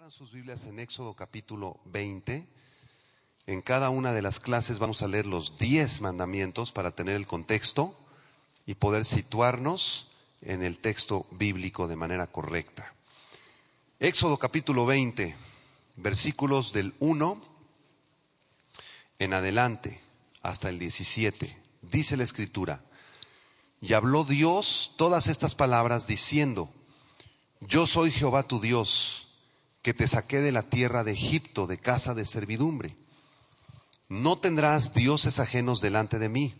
Abran sus Biblias en Éxodo capítulo 20. En cada una de las clases vamos a leer los 10 mandamientos para tener el contexto y poder situarnos en el texto bíblico de manera correcta. Éxodo capítulo 20, versículos del 1 en adelante hasta el 17. Dice la Escritura: y habló Dios todas estas palabras diciendo: yo soy Jehová tu Dios, que te saqué de la tierra de Egipto, de casa de servidumbre. No tendrás dioses ajenos delante de mí.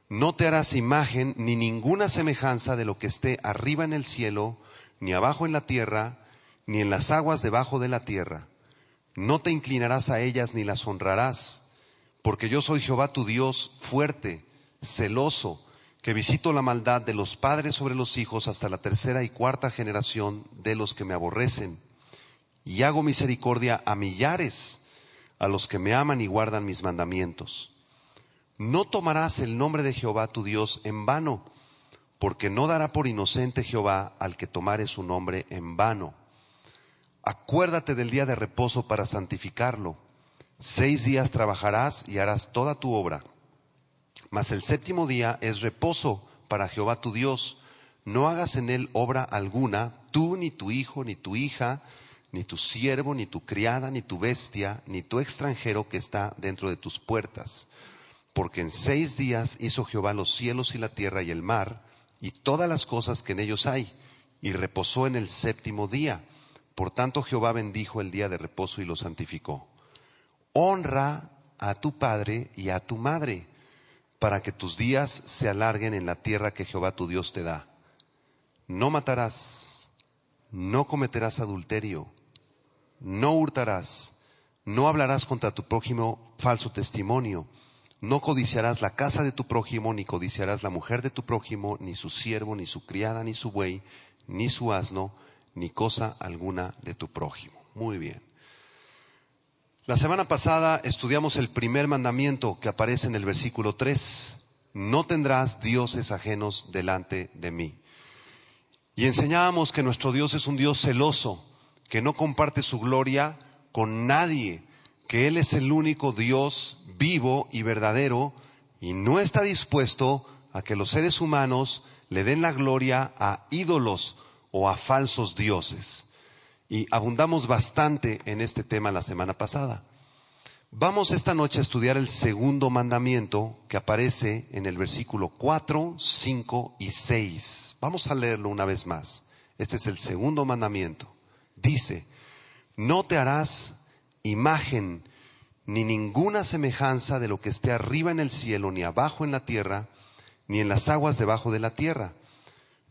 No te harás imagen ni ninguna semejanza de lo que esté arriba en el cielo, ni abajo en la tierra, ni en las aguas debajo de la tierra. No te inclinarás a ellas ni las honrarás, porque yo soy Jehová tu Dios, fuerte, celoso, que visito la maldad de los padres sobre los hijos hasta la tercera y cuarta generación de los que me aborrecen. Y hago misericordia a millares, a los que me aman y guardan mis mandamientos. No tomarás el nombre de Jehová tu Dios en vano, porque no dará por inocente Jehová al que tomare su nombre en vano. Acuérdate del día de reposo para santificarlo. 6 días trabajarás y harás toda tu obra. Mas el séptimo día es reposo para Jehová tu Dios. No hagas en él obra alguna, tú, ni tu hijo, ni tu hija, ni tu siervo, ni tu criada, ni tu bestia, ni tu extranjero que está dentro de tus puertas. Porque en 6 días hizo Jehová los cielos y la tierra y el mar, y todas las cosas que en ellos hay, y reposó en el séptimo día. Por tanto Jehová bendijo el día de reposo y lo santificó. Honra a tu padre y a tu madre, para que tus días se alarguen en la tierra que Jehová tu Dios te da. No matarás, no cometerás adulterio, no hurtarás, no hablarás contra tu prójimo falso testimonio, no codiciarás la casa de tu prójimo, ni codiciarás la mujer de tu prójimo, ni su siervo, ni su criada, ni su buey, ni su asno, ni cosa alguna de tu prójimo. Muy bien. La semana pasada estudiamos el primer mandamiento que aparece en el versículo 3. No tendrás dioses ajenos delante de mí. Y enseñábamos que nuestro Dios es un Dios celoso, que no comparte su gloria con nadie, que Él es el único Dios vivo y verdadero y no está dispuesto a que los seres humanos le den la gloria a ídolos o a falsos dioses. Y abundamos bastante en este tema la semana pasada. Vamos esta noche a estudiar el segundo mandamiento que aparece en el versículo 4, 5 y 6. Vamos a leerlo una vez más. Este es el segundo mandamiento. Dice: no te harás imagen ni ninguna semejanza de lo que esté arriba en el cielo, ni abajo en la tierra, ni en las aguas debajo de la tierra.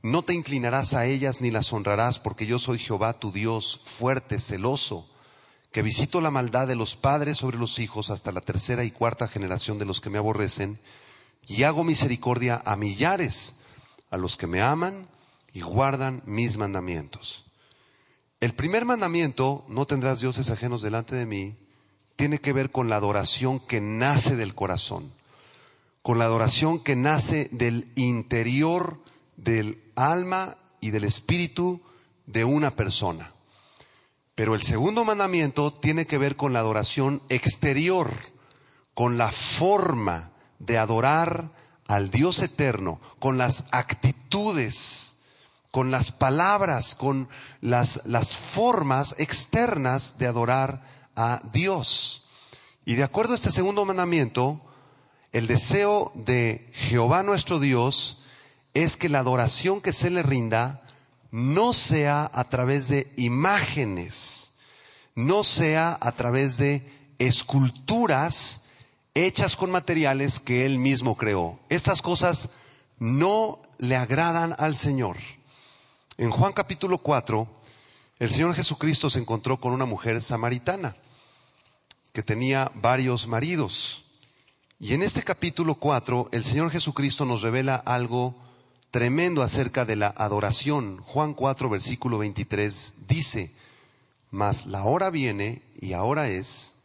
No te inclinarás a ellas ni las honrarás, porque yo soy Jehová tu Dios, fuerte, celoso, que visito la maldad de los padres sobre los hijos hasta la tercera y cuarta generación de los que me aborrecen, y hago misericordia a millares, a los que me aman y guardan mis mandamientos. El primer mandamiento, no tendrás dioses ajenos delante de mí, tiene que ver con la adoración que nace del corazón, con la adoración que nace del interior del alma y del espíritu de una persona. Pero el segundo mandamiento tiene que ver con la adoración exterior, con la forma de adorar al Dios eterno, con las actitudes, con las palabras, con las formas externas de adorar a Dios. Y de acuerdo a este segundo mandamiento, el deseo de Jehová nuestro Dios es que la adoración que se le rinda no sea a través de imágenes, no sea a través de esculturas hechas con materiales que Él mismo creó. Estas cosas no le agradan al Señor. En Juan capítulo 4, el Señor Jesucristo se encontró con una mujer samaritana que tenía varios maridos. Y en este capítulo 4, el Señor Jesucristo nos revela algo tremendo acerca de la adoración. Juan 4, versículo 23 dice: mas la hora viene, y ahora es,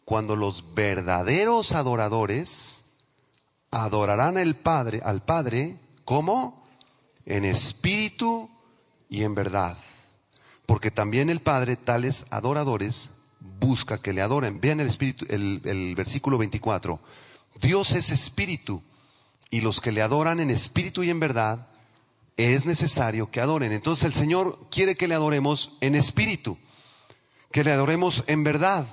cuando los verdaderos adoradores adorarán al Padre, ¿cómo? En espíritu y en verdad. porque también el Padre tales adoradores busca que le adoren. Vean el versículo 24. Dios es espíritu, y los que le adoran en espíritu y en verdad es necesario que adoren. Entonces el Señor quiere que le adoremos en espíritu, que le adoremos en verdad.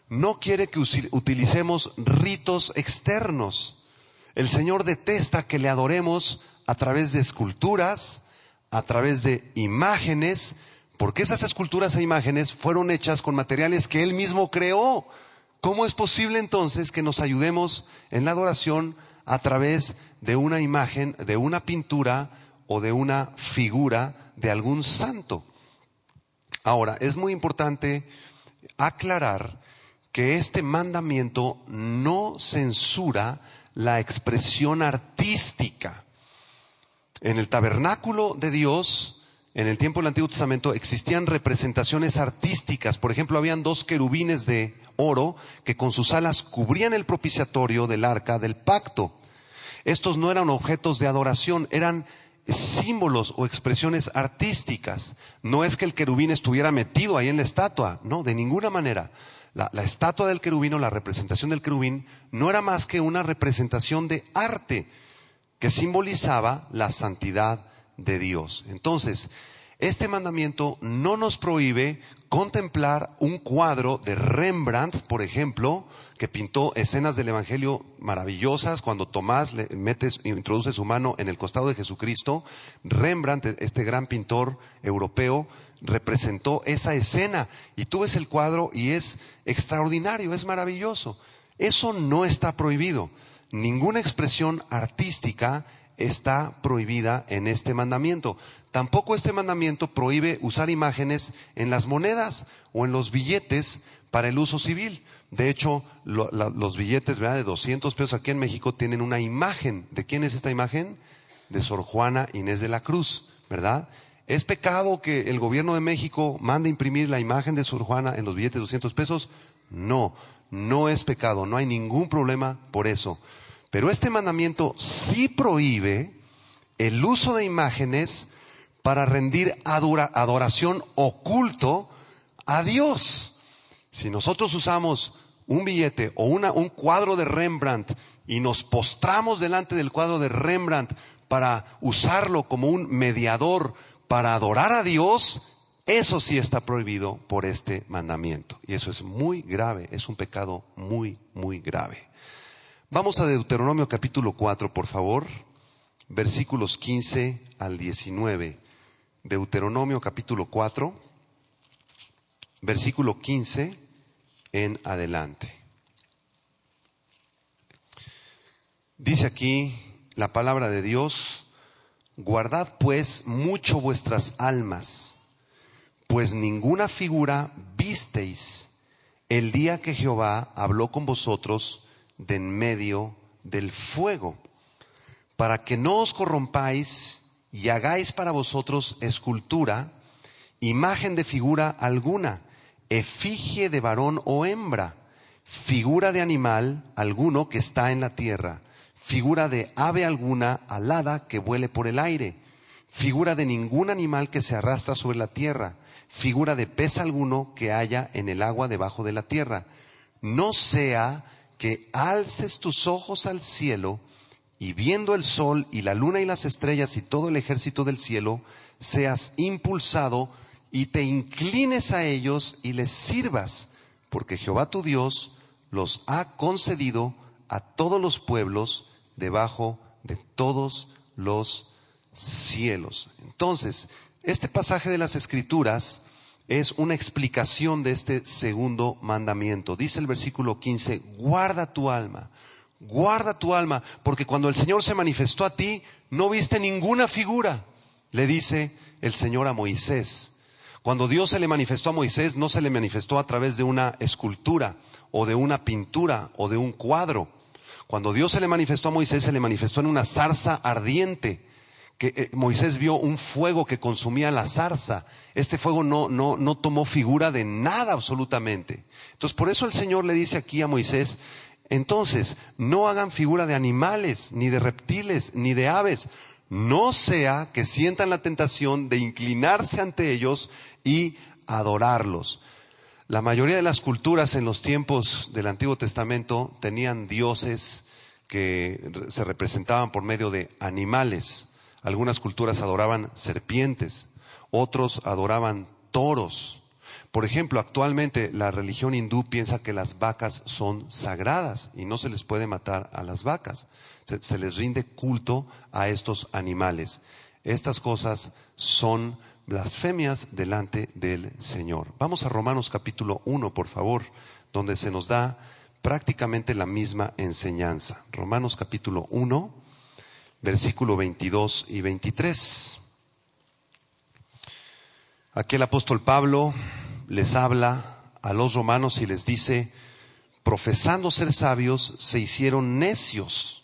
No quiere que utilicemos ritos externos. El Señor detesta que le adoremos a través de esculturas, a través de imágenes, porque esas esculturas e imágenes fueron hechas con materiales que Él mismo creó. ¿Cómo es posible entonces que nos ayudemos en la adoración a través de una imagen, de una pintura o de una figura de algún santo? Ahora, es muy importante aclarar que este mandamiento no censura la expresión artística. En el tabernáculo de Dios, en el tiempo del Antiguo Testamento, existían representaciones artísticas. Por ejemplo, habían 2 querubines de oro que con sus alas cubrían el propiciatorio del arca del pacto. Estos no eran objetos de adoración, eran símbolos o expresiones artísticas. No es que el querubín estuviera metido ahí en la estatua, no, de ninguna manera. La estatua del querubín o la representación del querubín no era más que una representación de arte que simbolizaba la santidad de Dios. Entonces, este mandamiento no nos prohíbe contemplar un cuadro de Rembrandt, por ejemplo, que pintó escenas del Evangelio maravillosas. Cuando Tomás introduce su mano en el costado de Jesucristo, Rembrandt, este gran pintor europeo, representó esa escena, y tú ves el cuadro y es extraordinario, es maravilloso. Eso no está prohibido. Ninguna expresión artística está prohibida en este mandamiento. Tampoco este mandamiento prohíbe usar imágenes en las monedas o en los billetes para el uso civil. De hecho, los billetes, ¿verdad?, de 200 pesos aquí en México tienen una imagen. ¿De quién es esta imagen? De Sor Juana Inés de la Cruz, ¿verdad? ¿Es pecado que el gobierno de México mande imprimir la imagen de Sor Juana en los billetes de 200 pesos? No, no es pecado, no hay ningún problema por eso. Pero este mandamiento sí prohíbe el uso de imágenes para rendir adoración o culto a Dios. Si nosotros usamos un billete o un cuadro de Rembrandt y nos postramos delante del cuadro de Rembrandt para usarlo como un mediador para adorar a Dios, eso sí está prohibido por este mandamiento. Y eso es muy grave, es un pecado muy, muy grave. Vamos a Deuteronomio capítulo 4, por favor, versículos 15 al 19. Deuteronomio capítulo 4, versículo 15 en adelante. Dice aquí la palabra de Dios: guardad pues mucho vuestras almas, pues ninguna figura visteis el día que Jehová habló con vosotros de en medio del fuego, para que no os corrompáis y hagáis para vosotros escultura, imagen de figura alguna, efigie de varón o hembra, figura de animal alguno que está en la tierra, figura de ave alguna alada que vuele por el aire, figura de ningún animal que se arrastra sobre la tierra, figura de pez alguno que haya en el agua debajo de la tierra. No sea que alces tus ojos al cielo y viendo el sol y la luna y las estrellas y todo el ejército del cielo, seas impulsado y te inclines a ellos y les sirvas, porque Jehová tu Dios los ha concedido a todos los pueblos debajo de todos los cielos. Entonces, este pasaje de las Escrituras es una explicación de este segundo mandamiento. Dice el versículo 15, guarda tu alma, porque cuando el Señor se manifestó a ti, no viste ninguna figura, le dice el Señor a Moisés. Cuando Dios se le manifestó a Moisés, no se le manifestó a través de una escultura o de una pintura o de un cuadro. Cuando Dios se le manifestó a Moisés, se le manifestó en una zarza ardiente, que Moisés vio un fuego que consumía la zarza. Este fuego no tomó figura de nada absolutamente. Entonces, por eso el Señor le dice aquí a Moisés: entonces, no hagan figura de animales, ni de reptiles, ni de aves. no sea que sientan la tentación de inclinarse ante ellos y adorarlos. La mayoría de las culturas en los tiempos del Antiguo Testamento tenían dioses que se representaban por medio de animales. Algunas culturas adoraban serpientes, otros adoraban toros. Por ejemplo, actualmente la religión hindú piensa que las vacas son sagradas y no se les puede matar a las vacas. Se les rinde culto a estos animales. Estas cosas son blasfemias delante del Señor. Vamos a Romanos capítulo 1, por favor, donde se nos da prácticamente la misma enseñanza. Romanos capítulo 1, versículo 22 y 23. Aquí el apóstol Pablo les habla a los romanos y les dice: profesando ser sabios, se hicieron necios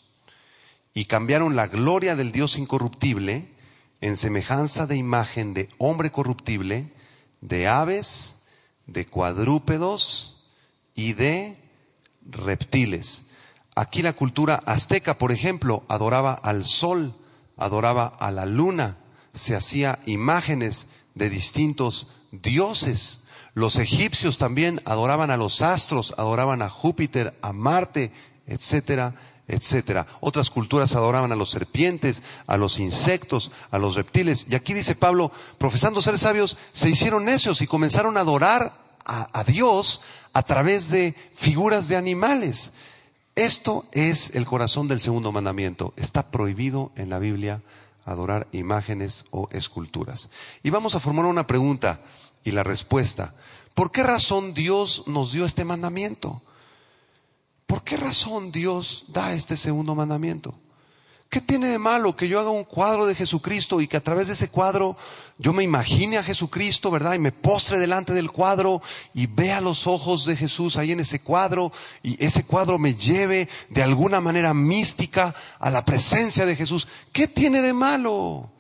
y cambiaron la gloria del Dios incorruptible en semejanza de imagen de hombre corruptible, de aves, de cuadrúpedos y de reptiles. Aquí la cultura azteca, por ejemplo, adoraba al sol, adoraba a la luna, se hacía imágenes de distintos dioses. Los egipcios también adoraban a los astros, adoraban a Júpiter, a Marte, etcétera, etcétera. Otras culturas adoraban a los serpientes, a los insectos, a los reptiles. Y aquí dice Pablo, profesando ser sabios, se hicieron necios y comenzaron a adorar a Dios a través de figuras de animales. Esto es el corazón del segundo mandamiento. Está prohibido en la Biblia adorar imágenes o esculturas. Y vamos a formar una pregunta y la respuesta. ¿Por qué razón Dios nos dio este mandamiento? ¿Por qué razón Dios da este segundo mandamiento? ¿Qué tiene de malo que yo haga un cuadro de Jesucristo y que a través de ese cuadro yo me imagine a Jesucristo, ¿verdad? Y me postre delante del cuadro y vea los ojos de Jesús ahí en ese cuadro y ese cuadro me lleve de alguna manera mística a la presencia de Jesús? ¿Qué tiene de malo?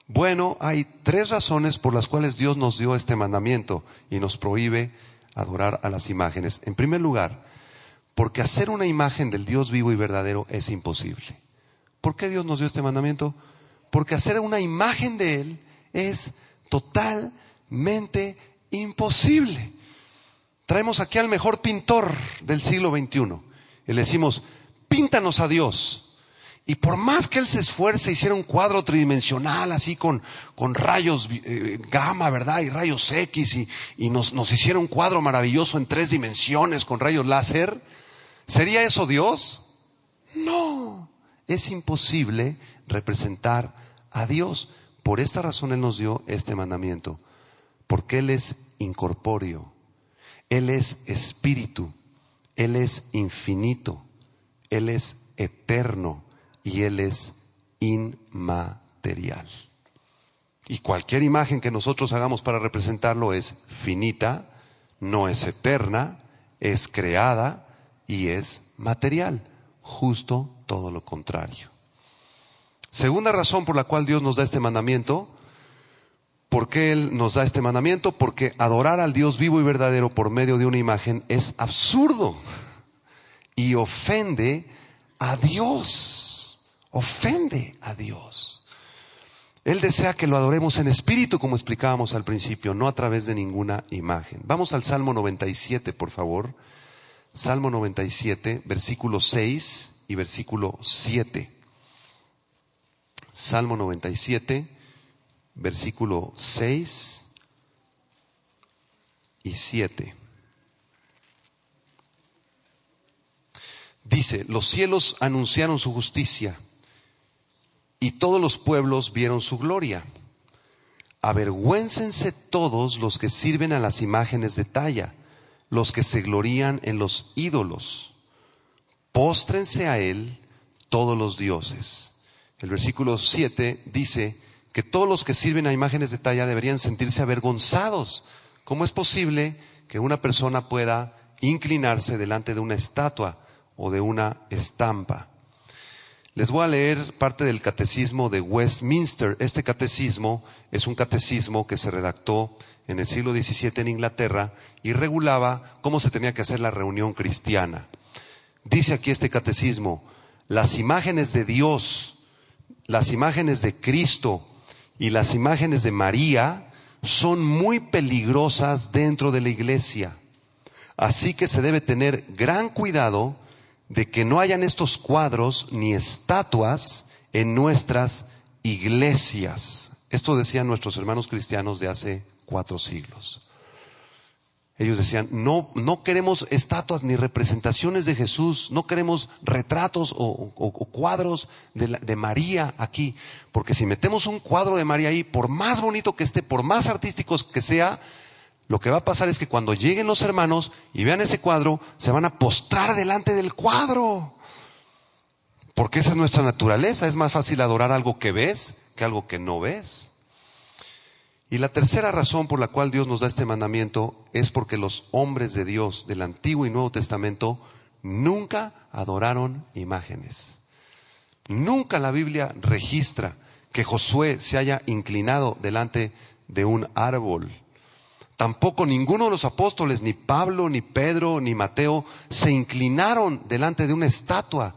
Bueno, hay 3 razones por las cuales Dios nos dio este mandamiento y nos prohíbe adorar a las imágenes. En primer lugar, porque hacer una imagen del Dios vivo y verdadero es imposible. ¿Por qué Dios nos dio este mandamiento? Porque hacer una imagen de Él es totalmente imposible. Traemos aquí al mejor pintor del siglo XXI y le decimos, píntanos a Dios. Y por más que él se esfuerce, hiciera un cuadro tridimensional así con rayos gamma, ¿verdad? Y rayos X y nos hiciera un cuadro maravilloso en 3 dimensiones con rayos láser, ¿sería eso Dios? No, es imposible representar a Dios. Por esta razón Él nos dio este mandamiento, porque Él es incorpóreo, Él es espíritu, Él es infinito, Él es eterno y Él es inmaterial. Y cualquier imagen que nosotros hagamos para representarlo es finita, no es eterna, es creada y es material. Justo todo lo contrario. Segunda razón por la cual Dios nos da este mandamiento. ¿Por qué Él nos da este mandamiento? Porque adorar al Dios vivo y verdadero por medio de una imagen es absurdo y ofende a Dios. Ofende a Dios. Él desea que lo adoremos en espíritu, como explicábamos al principio, no a través de ninguna imagen. Vamos al Salmo 97, por favor. Salmo 97, versículo 6 y versículo 7. Salmo 97, versículo 6 y 7. Dice, los cielos anunciaron su justicia y todos los pueblos vieron su gloria. Avergüéncense todos los que sirven a las imágenes de talla, los que se glorían en los ídolos. Póstrense a él todos los dioses. El versículo 7 dice que todos los que sirven a imágenes de talla deberían sentirse avergonzados. ¿Cómo es posible que una persona pueda inclinarse delante de una estatua o de una estampa? Les voy a leer parte del catecismo de Westminster. Este catecismo es un catecismo que se redactó en el siglo XVII en Inglaterra y regulaba cómo se tenía que hacer la reunión cristiana. Dice aquí este catecismo, las imágenes de Dios las imágenes de Cristo y las imágenes de María son muy peligrosas dentro de la iglesia. Así que se debe tener gran cuidado de que no hayan estos cuadros ni estatuas en nuestras iglesias. Esto decían nuestros hermanos cristianos de hace 4 siglos. Ellos decían, no queremos estatuas ni representaciones de Jesús, no queremos retratos o cuadros de María aquí, porque si metemos un cuadro de María ahí, por más bonito que esté, por más artístico que sea, lo que va a pasar es que cuando lleguen los hermanos y vean ese cuadro, se van a postrar delante del cuadro, porque esa es nuestra naturaleza. Es más fácil adorar algo que ves que algo que no ves. Y la tercera razón por la cual Dios nos da este mandamiento es porque los hombres de Dios del Antiguo y Nuevo Testamento nunca adoraron imágenes. Nunca la Biblia registra que Josué se haya inclinado delante de un árbol. Tampoco ninguno de los apóstoles, ni Pablo, ni Pedro, ni Mateo, se inclinaron delante de una estatua,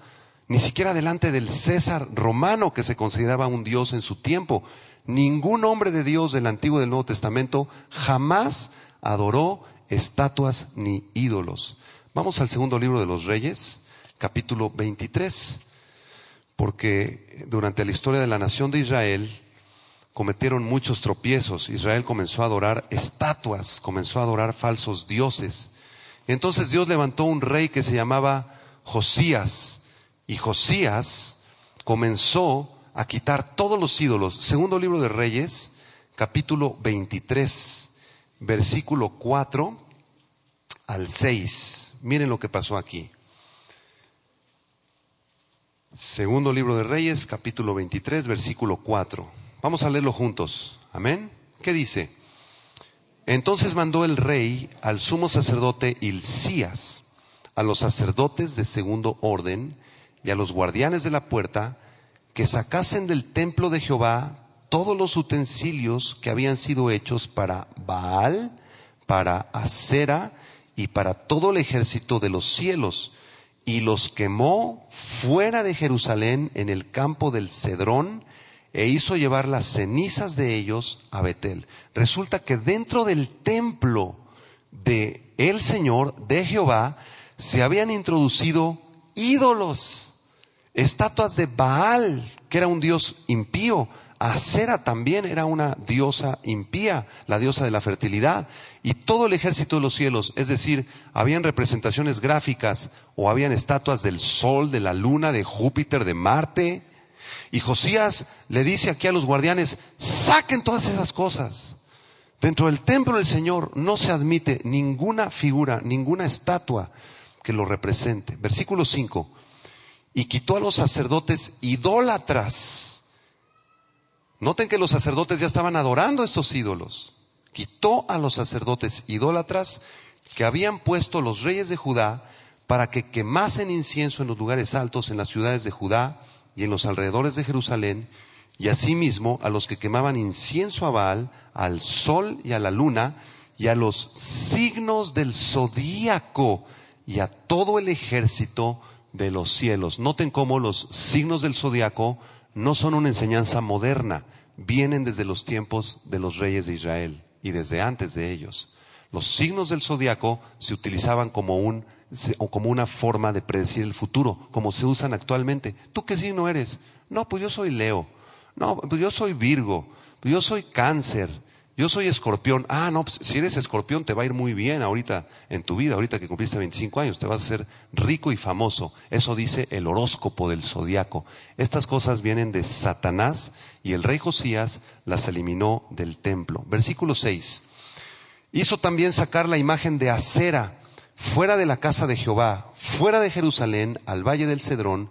ni siquiera delante del César romano, que se consideraba un dios en su tiempo. Ningún hombre de Dios del Antiguo y del Nuevo Testamento jamás adoró estatuas ni ídolos. Vamos al segundo libro de los Reyes, capítulo 23, porque durante la historia de la nación de Israel cometieron muchos tropiezos. Israel comenzó a adorar estatuas, comenzó a adorar falsos dioses. Entonces Dios levantó un rey que se llamaba Josías, y Josías comenzó a quitar todos los ídolos. Segundo libro de Reyes, capítulo 23, versículo 4 al 6. Miren lo que pasó aquí. Segundo libro de Reyes, capítulo 23, versículo 4. Vamos a leerlo juntos. Amén. ¿Qué dice? Entonces mandó el rey al sumo sacerdote Hilcías, a los sacerdotes de segundo orden y a los guardianes de la puerta, que sacasen del templo de Jehová todos los utensilios que habían sido hechos para Baal, para Asera y para todo el ejército de los cielos, y los quemó fuera de Jerusalén en el campo del Cedrón, e hizo llevar las cenizas de ellos a Betel. Resulta que dentro del templo de el Señor, de Jehová, se habían introducido ídolos, estatuas de Baal, que era un dios impío. Asera también era una diosa impía, la diosa de la fertilidad. Y todo el ejército de los cielos, es decir, habían representaciones gráficas o habían estatuas del sol, de la luna, de Júpiter, de Marte. Y Josías le dice aquí a los guardianes, saquen todas esas cosas. Dentro del templo del Señor no se admite ninguna figura, ninguna estatua que lo represente. Versículo 5. Y quitó a los sacerdotes idólatras. Noten que los sacerdotes ya estaban adorando estos ídolos. Quitó a los sacerdotes idólatras que habían puesto los reyes de Judá para que quemasen incienso en los lugares altos, en las ciudades de Judá y en los alrededores de Jerusalén, y asimismo a los que quemaban incienso a Baal, al sol y a la luna, y a los signos del zodíaco, y a todo el ejército de los cielos. Noten cómo los signos del zodiaco no son una enseñanza moderna, vienen desde los tiempos de los reyes de Israel y desde antes de ellos. Los signos del zodiaco se utilizaban como una forma de predecir el futuro, como se usan actualmente. ¿Tú qué signo eres? No, pues yo soy Leo. No, pues yo soy Virgo. Pues yo soy Cáncer. Yo soy Escorpión. Ah, no, pues si eres Escorpión te va a ir muy bien ahorita en tu vida. Ahorita que cumpliste 25 años te vas a ser rico y famoso. Eso dice el horóscopo del zodiaco. Estas cosas vienen de Satanás y el rey Josías las eliminó del templo. Versículo 6. Hizo también sacar la imagen de Asera fuera de la casa de Jehová, fuera de Jerusalén, al valle del Cedrón,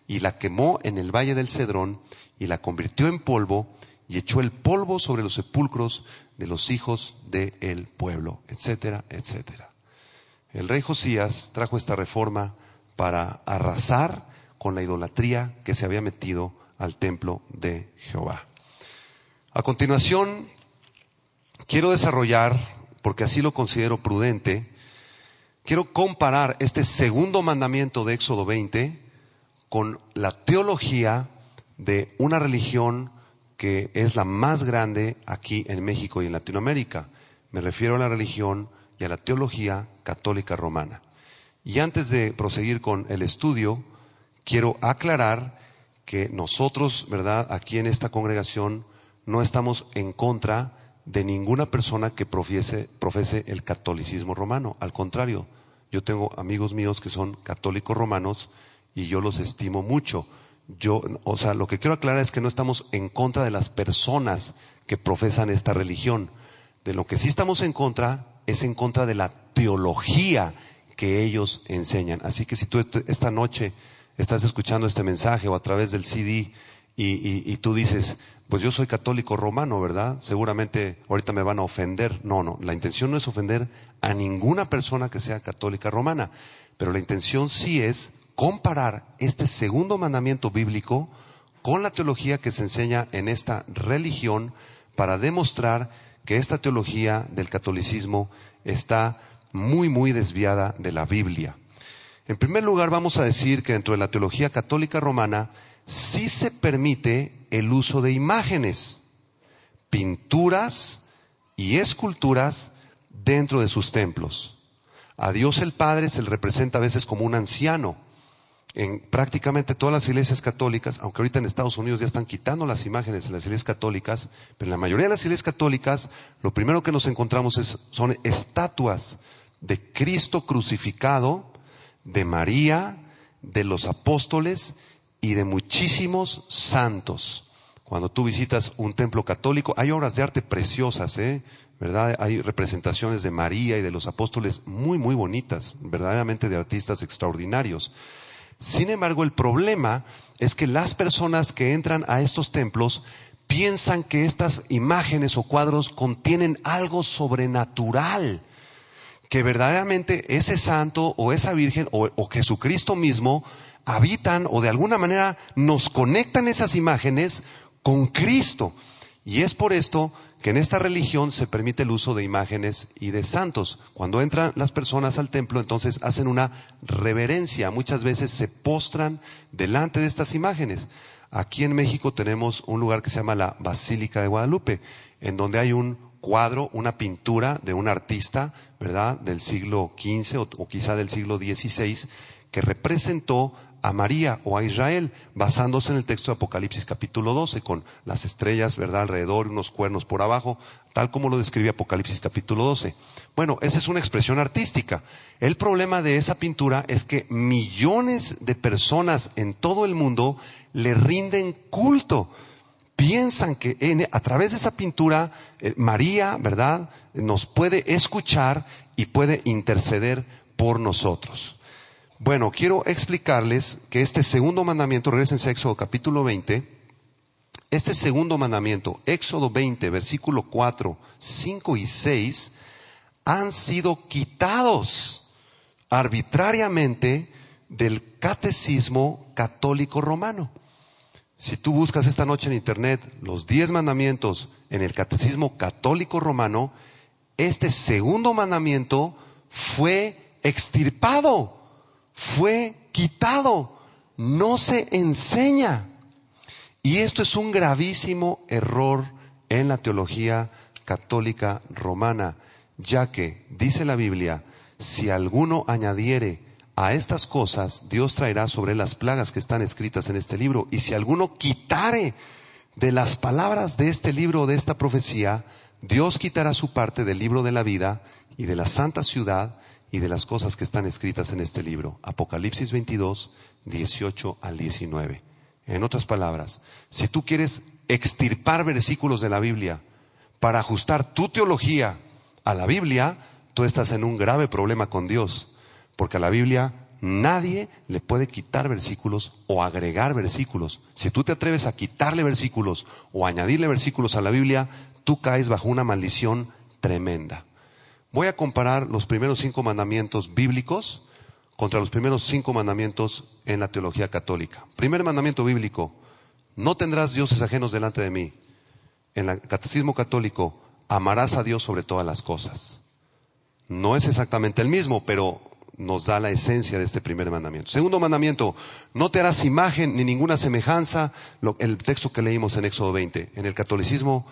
y la quemó en el valle del Cedrón, y la convirtió en polvo, y echó el polvo sobre los sepulcros de los hijos del pueblo, etcétera, etcétera. El rey Josías trajo esta reforma para arrasar con la idolatría que se había metido al templo de Jehová. A continuación, quiero desarrollar, porque así lo considero prudente, quiero comparar este segundo mandamiento de Éxodo 20 con la teología de una religión que es la más grande aquí en México y en Latinoamérica. Me refiero a la religión y a la teología católica romana. Y antes de proseguir con el estudio, quiero aclarar que nosotros, ¿verdad?, aquí en esta congregación no estamos en contra de ninguna persona que profese el catolicismo romano. Al contrario, yo tengo amigos míos que son católicos romanos y yo los estimo mucho. Lo que quiero aclarar es que no estamos en contra de las personas que profesan esta religión. De lo que sí estamos en contra es en contra de la teología que ellos enseñan. Así que si tú esta noche estás escuchando este mensaje o a través del CD y tú dices, pues yo soy católico romano, ¿verdad? Seguramente ahorita me van a ofender. No, la intención no es ofender a ninguna persona que sea católica romana, pero la intención sí es comparar este segundo mandamiento bíblico con la teología que se enseña en esta religión para demostrar que esta teología del catolicismo está muy, muy desviada de la Biblia. En primer lugar, vamos a decir que dentro de la teología católica romana sí se permite el uso de imágenes, pinturas y esculturas dentro de sus templos. A Dios el Padre se le representa a veces como un anciano. En prácticamente todas las iglesias católicas, aunque ahorita en Estados Unidos ya están quitando las imágenes en las iglesias católicas, pero en la mayoría de las iglesias católicas lo primero que nos encontramos son estatuas de Cristo crucificado, de María, de los apóstoles y de muchísimos santos. Cuando tú visitas un templo católico, hay obras de arte preciosas, ¿verdad? Hay representaciones de María y de los apóstoles muy, muy bonitas, verdaderamente de artistas extraordinarios. Sin embargo, el problema es que las personas que entran a estos templos piensan que estas imágenes o cuadros contienen algo sobrenatural, que verdaderamente ese santo o esa virgen o Jesucristo mismo habitan o de alguna manera nos conectan esas imágenes con Cristo. Y es por esto que en esta religión se permite el uso de imágenes y de santos. Cuando entran las personas al templo, entonces hacen una reverencia. Muchas veces se postran delante de estas imágenes. Aquí en México tenemos un lugar que se llama la Basílica de Guadalupe, en donde hay un cuadro, una pintura de un artista, ¿verdad?, del siglo XV o quizá del siglo XVI, que representó a María o a Israel, basándose en el texto de Apocalipsis capítulo 12, con las estrellas, ¿verdad?, alrededor y unos cuernos por abajo, tal como lo describe Apocalipsis capítulo 12. Bueno, esa es una expresión artística. El problema de esa pintura es que millones de personas en todo el mundo le rinden culto. Piensan que a través de esa pintura María, ¿verdad?, nos puede escuchar y puede interceder por nosotros. Bueno, quiero explicarles que este segundo mandamiento, regresen a Éxodo capítulo 20, este segundo mandamiento, Éxodo 20, versículo 4, 5 y 6, han sido quitados arbitrariamente del catecismo católico romano. Si tú buscas esta noche en internet los 10 mandamientos en el catecismo católico romano, este segundo mandamiento fue extirpado, fue quitado, no se enseña. Y esto es un gravísimo error en la teología católica romana, ya que, dice la Biblia, si alguno añadiere a estas cosas, Dios traerá sobre las plagas que están escritas en este libro. Y si alguno quitare de las palabras de este libro, de esta profecía, Dios quitará su parte del libro de la vida y de la santa ciudad y de las cosas que están escritas en este libro. Apocalipsis 22, 18 al 19. En otras palabras, si tú quieres extirpar versículos de la Biblia para ajustar tu teología a la Biblia, tú estás en un grave problema con Dios. Porque a la Biblia nadie le puede quitar versículos o agregar versículos. Si tú te atreves a quitarle versículos o añadirle versículos a la Biblia, tú caes bajo una maldición tremenda. Voy a comparar los primeros 5 mandamientos bíblicos contra los primeros 5 mandamientos en la teología católica. Primer mandamiento bíblico: no tendrás dioses ajenos delante de mí. En el catecismo católico: amarás a Dios sobre todas las cosas. No es exactamente el mismo, pero nos da la esencia de este primer mandamiento. Segundo mandamiento, no te harás imagen ni ninguna semejanza. El texto que leímos en Éxodo 20. En el catolicismo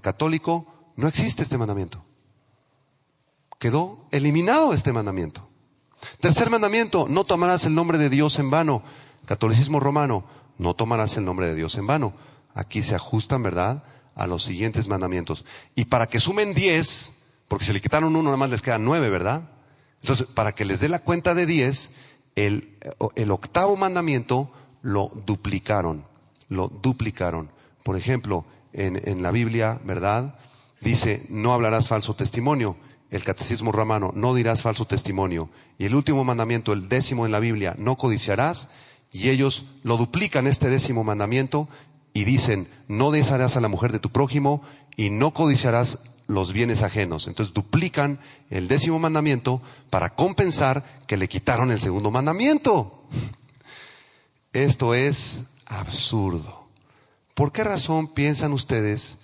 católico no existe este mandamiento. Quedó eliminado este mandamiento. Tercer mandamiento, no tomarás el nombre de Dios en vano. Catolicismo romano, no tomarás el nombre de Dios en vano. Aquí se ajustan, ¿verdad?, a los siguientes mandamientos. Y para que sumen 10, porque si le quitaron uno, nada más les quedan 9, ¿verdad? Entonces, para que les dé la cuenta de 10, el octavo mandamiento lo duplicaron. Por ejemplo, en la Biblia, ¿verdad?, dice, no hablarás falso testimonio. El catecismo romano, no dirás falso testimonio. Y el último mandamiento, el 10º en la Biblia, no codiciarás. Y ellos lo duplican, este 10º mandamiento, y dicen, no desharás a la mujer de tu prójimo y no codiciarás los bienes ajenos. Entonces duplican el 10º mandamiento para compensar que le quitaron el segundo mandamiento. Esto es absurdo. ¿Por qué razón piensan ustedes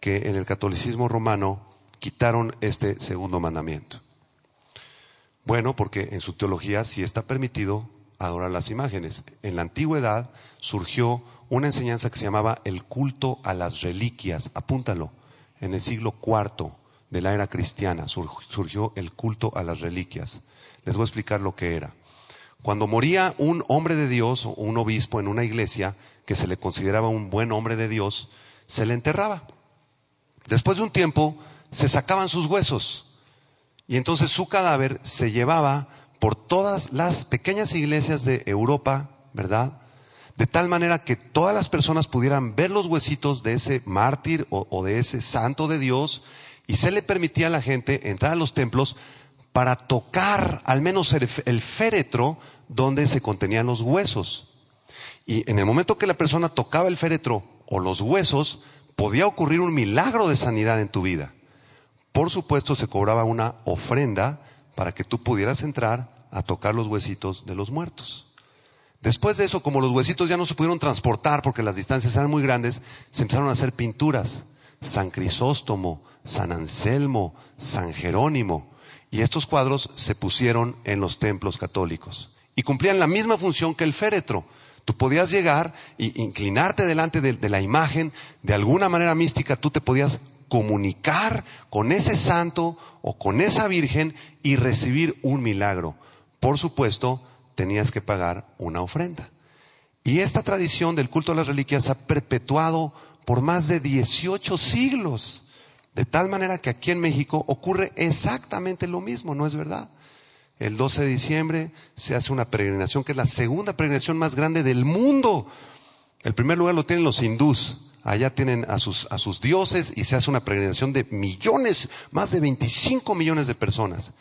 que en el catolicismo romano quitaron este segundo mandamiento? Bueno, porque en su teología sí está permitido adorar las imágenes. En la antigüedad surgió una enseñanza que se llamaba el culto a las reliquias. Apúntalo. En el siglo IV de la era cristiana surgió el culto a las reliquias. Les voy a explicar lo que era. Cuando moría un hombre de Dios o un obispo en una iglesia que se le consideraba un buen hombre de Dios, se le enterraba. Después de un tiempo se sacaban sus huesos y entonces su cadáver se llevaba por todas las pequeñas iglesias de Europa, ¿verdad?, de tal manera que todas las personas pudieran ver los huesitos de ese mártir o de ese santo de Dios, y se le permitía a la gente entrar a los templos para tocar al menos el féretro donde se contenían los huesos. Y en el momento que la persona tocaba el féretro o los huesos, podía ocurrir un milagro de sanidad en tu vida. Por supuesto, se cobraba una ofrenda para que tú pudieras entrar a tocar los huesitos de los muertos. Después de eso, como los huesitos ya no se pudieron transportar porque las distancias eran muy grandes, se empezaron a hacer pinturas. San Crisóstomo, San Anselmo, San Jerónimo. Y estos cuadros se pusieron en los templos católicos. Y cumplían la misma función que el féretro. Tú podías llegar e inclinarte delante de la imagen. De alguna manera mística tú te podías comunicar con ese santo o con esa virgen y recibir un milagro. Por supuesto, tenías que pagar una ofrenda. Y esta tradición del culto a las reliquias se ha perpetuado por más de 18 siglos. De tal manera que aquí en México ocurre exactamente lo mismo, ¿no es verdad? El 12 de diciembre se hace una peregrinación que es la segunda peregrinación más grande del mundo. El primer lugar lo tienen los hindús. Allá tienen a sus dioses y se hace una peregrinación de millones, más de 25 millones de personas.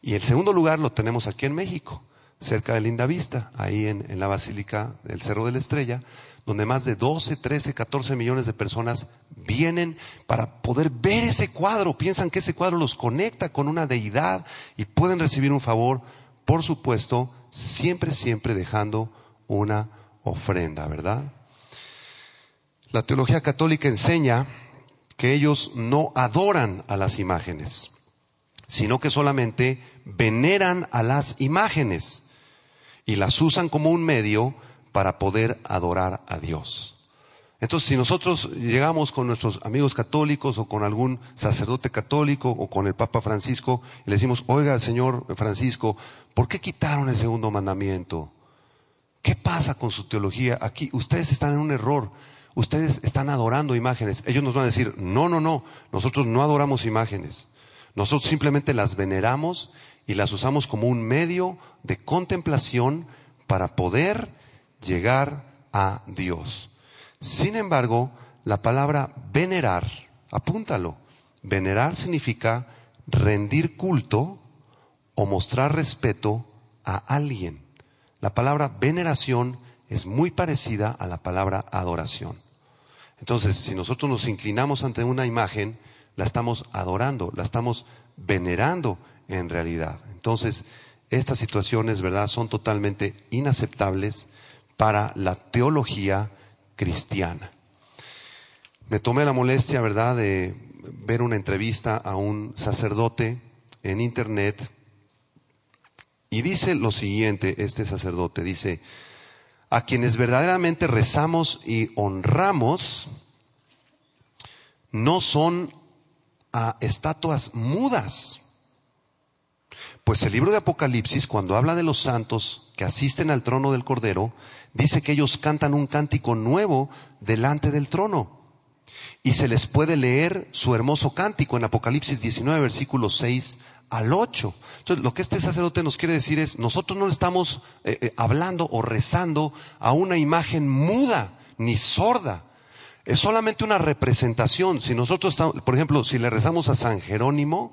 Y el segundo lugar lo tenemos aquí en México, cerca de Lindavista, ahí en la Basílica del Cerro de la Estrella, donde más de 12, 13, 14 millones de personas vienen para poder ver ese cuadro. Piensan que ese cuadro los conecta con una deidad y pueden recibir un favor, por supuesto, siempre dejando una ofrenda, ¿verdad? La teología católica enseña que ellos no adoran a las imágenes, sino que solamente veneran a las imágenes y las usan como un medio para poder adorar a Dios. Entonces, si nosotros llegamos con nuestros amigos católicos o con algún sacerdote católico o con el Papa Francisco y le decimos, oiga, señor Francisco, ¿por qué quitaron el segundo mandamiento? ¿Qué pasa con su teología? Aquí ustedes están en un error. Ustedes están adorando imágenes. Ellos nos van a decir, no, nosotros no adoramos imágenes. Nosotros simplemente las veneramos y las usamos como un medio de contemplación para poder llegar a Dios. Sin embargo, la palabra venerar, apúntalo, venerar significa rendir culto o mostrar respeto a alguien. La palabra veneración es muy parecida a la palabra adoración. Entonces, si nosotros nos inclinamos ante una imagen, la estamos adorando, la estamos venerando en realidad. Entonces, estas situaciones, ¿verdad?, son totalmente inaceptables para la teología cristiana. Me tomé la molestia, ¿verdad?, de ver una entrevista a un sacerdote en internet Y dice lo siguiente, este sacerdote dice: a quienes verdaderamente rezamos y honramos no son a estatuas mudas. Pues el libro de Apocalipsis, cuando habla de los santos que asisten al trono del Cordero, dice que ellos cantan un cántico nuevo delante del trono. Y se les puede leer su hermoso cántico en Apocalipsis 19, versículos 6 al 8. Entonces, lo que este sacerdote nos quiere decir es: nosotros no le estamos hablando o rezando a una imagen muda ni sorda. Es solamente una representación. Si nosotros estamos, por ejemplo, si le rezamos a San Jerónimo,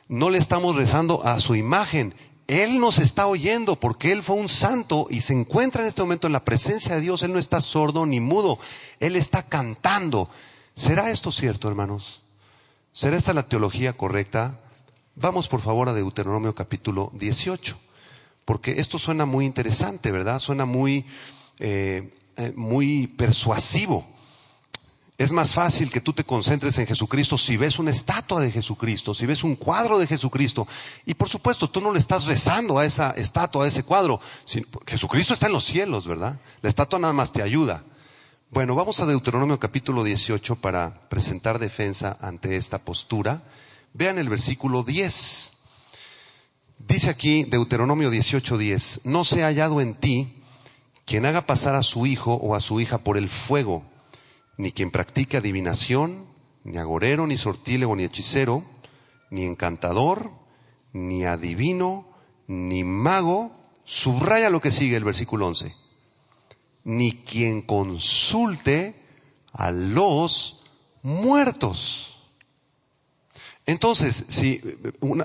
no le estamos rezando a su imagen. Él nos está oyendo porque él fue un santo y se encuentra en este momento en la presencia de Dios. Él no está sordo ni mudo, él está cantando. ¿Será esto cierto, hermanos? ¿Será esta la teología correcta? Vamos por favor a Deuteronomio capítulo 18, porque esto suena muy interesante, ¿verdad? Suena muy persuasivo. Es más fácil que tú te concentres en Jesucristo si ves una estatua de Jesucristo, si ves un cuadro de Jesucristo. Y por supuesto, tú no le estás rezando a esa estatua, a ese cuadro. Jesucristo está en los cielos, ¿verdad? La estatua nada más te ayuda. Bueno, vamos a Deuteronomio capítulo 18 para presentar defensa ante esta postura. Vean el versículo 10. Dice aquí Deuteronomio 18:10: no se ha hallado en ti quien haga pasar a su hijo o a su hija por el fuego, ni quien practique adivinación, ni agorero, ni sortílego, ni hechicero, ni encantador, ni adivino, ni mago. Subraya lo que sigue el versículo 11: ni quien consulte a los muertos. Entonces, si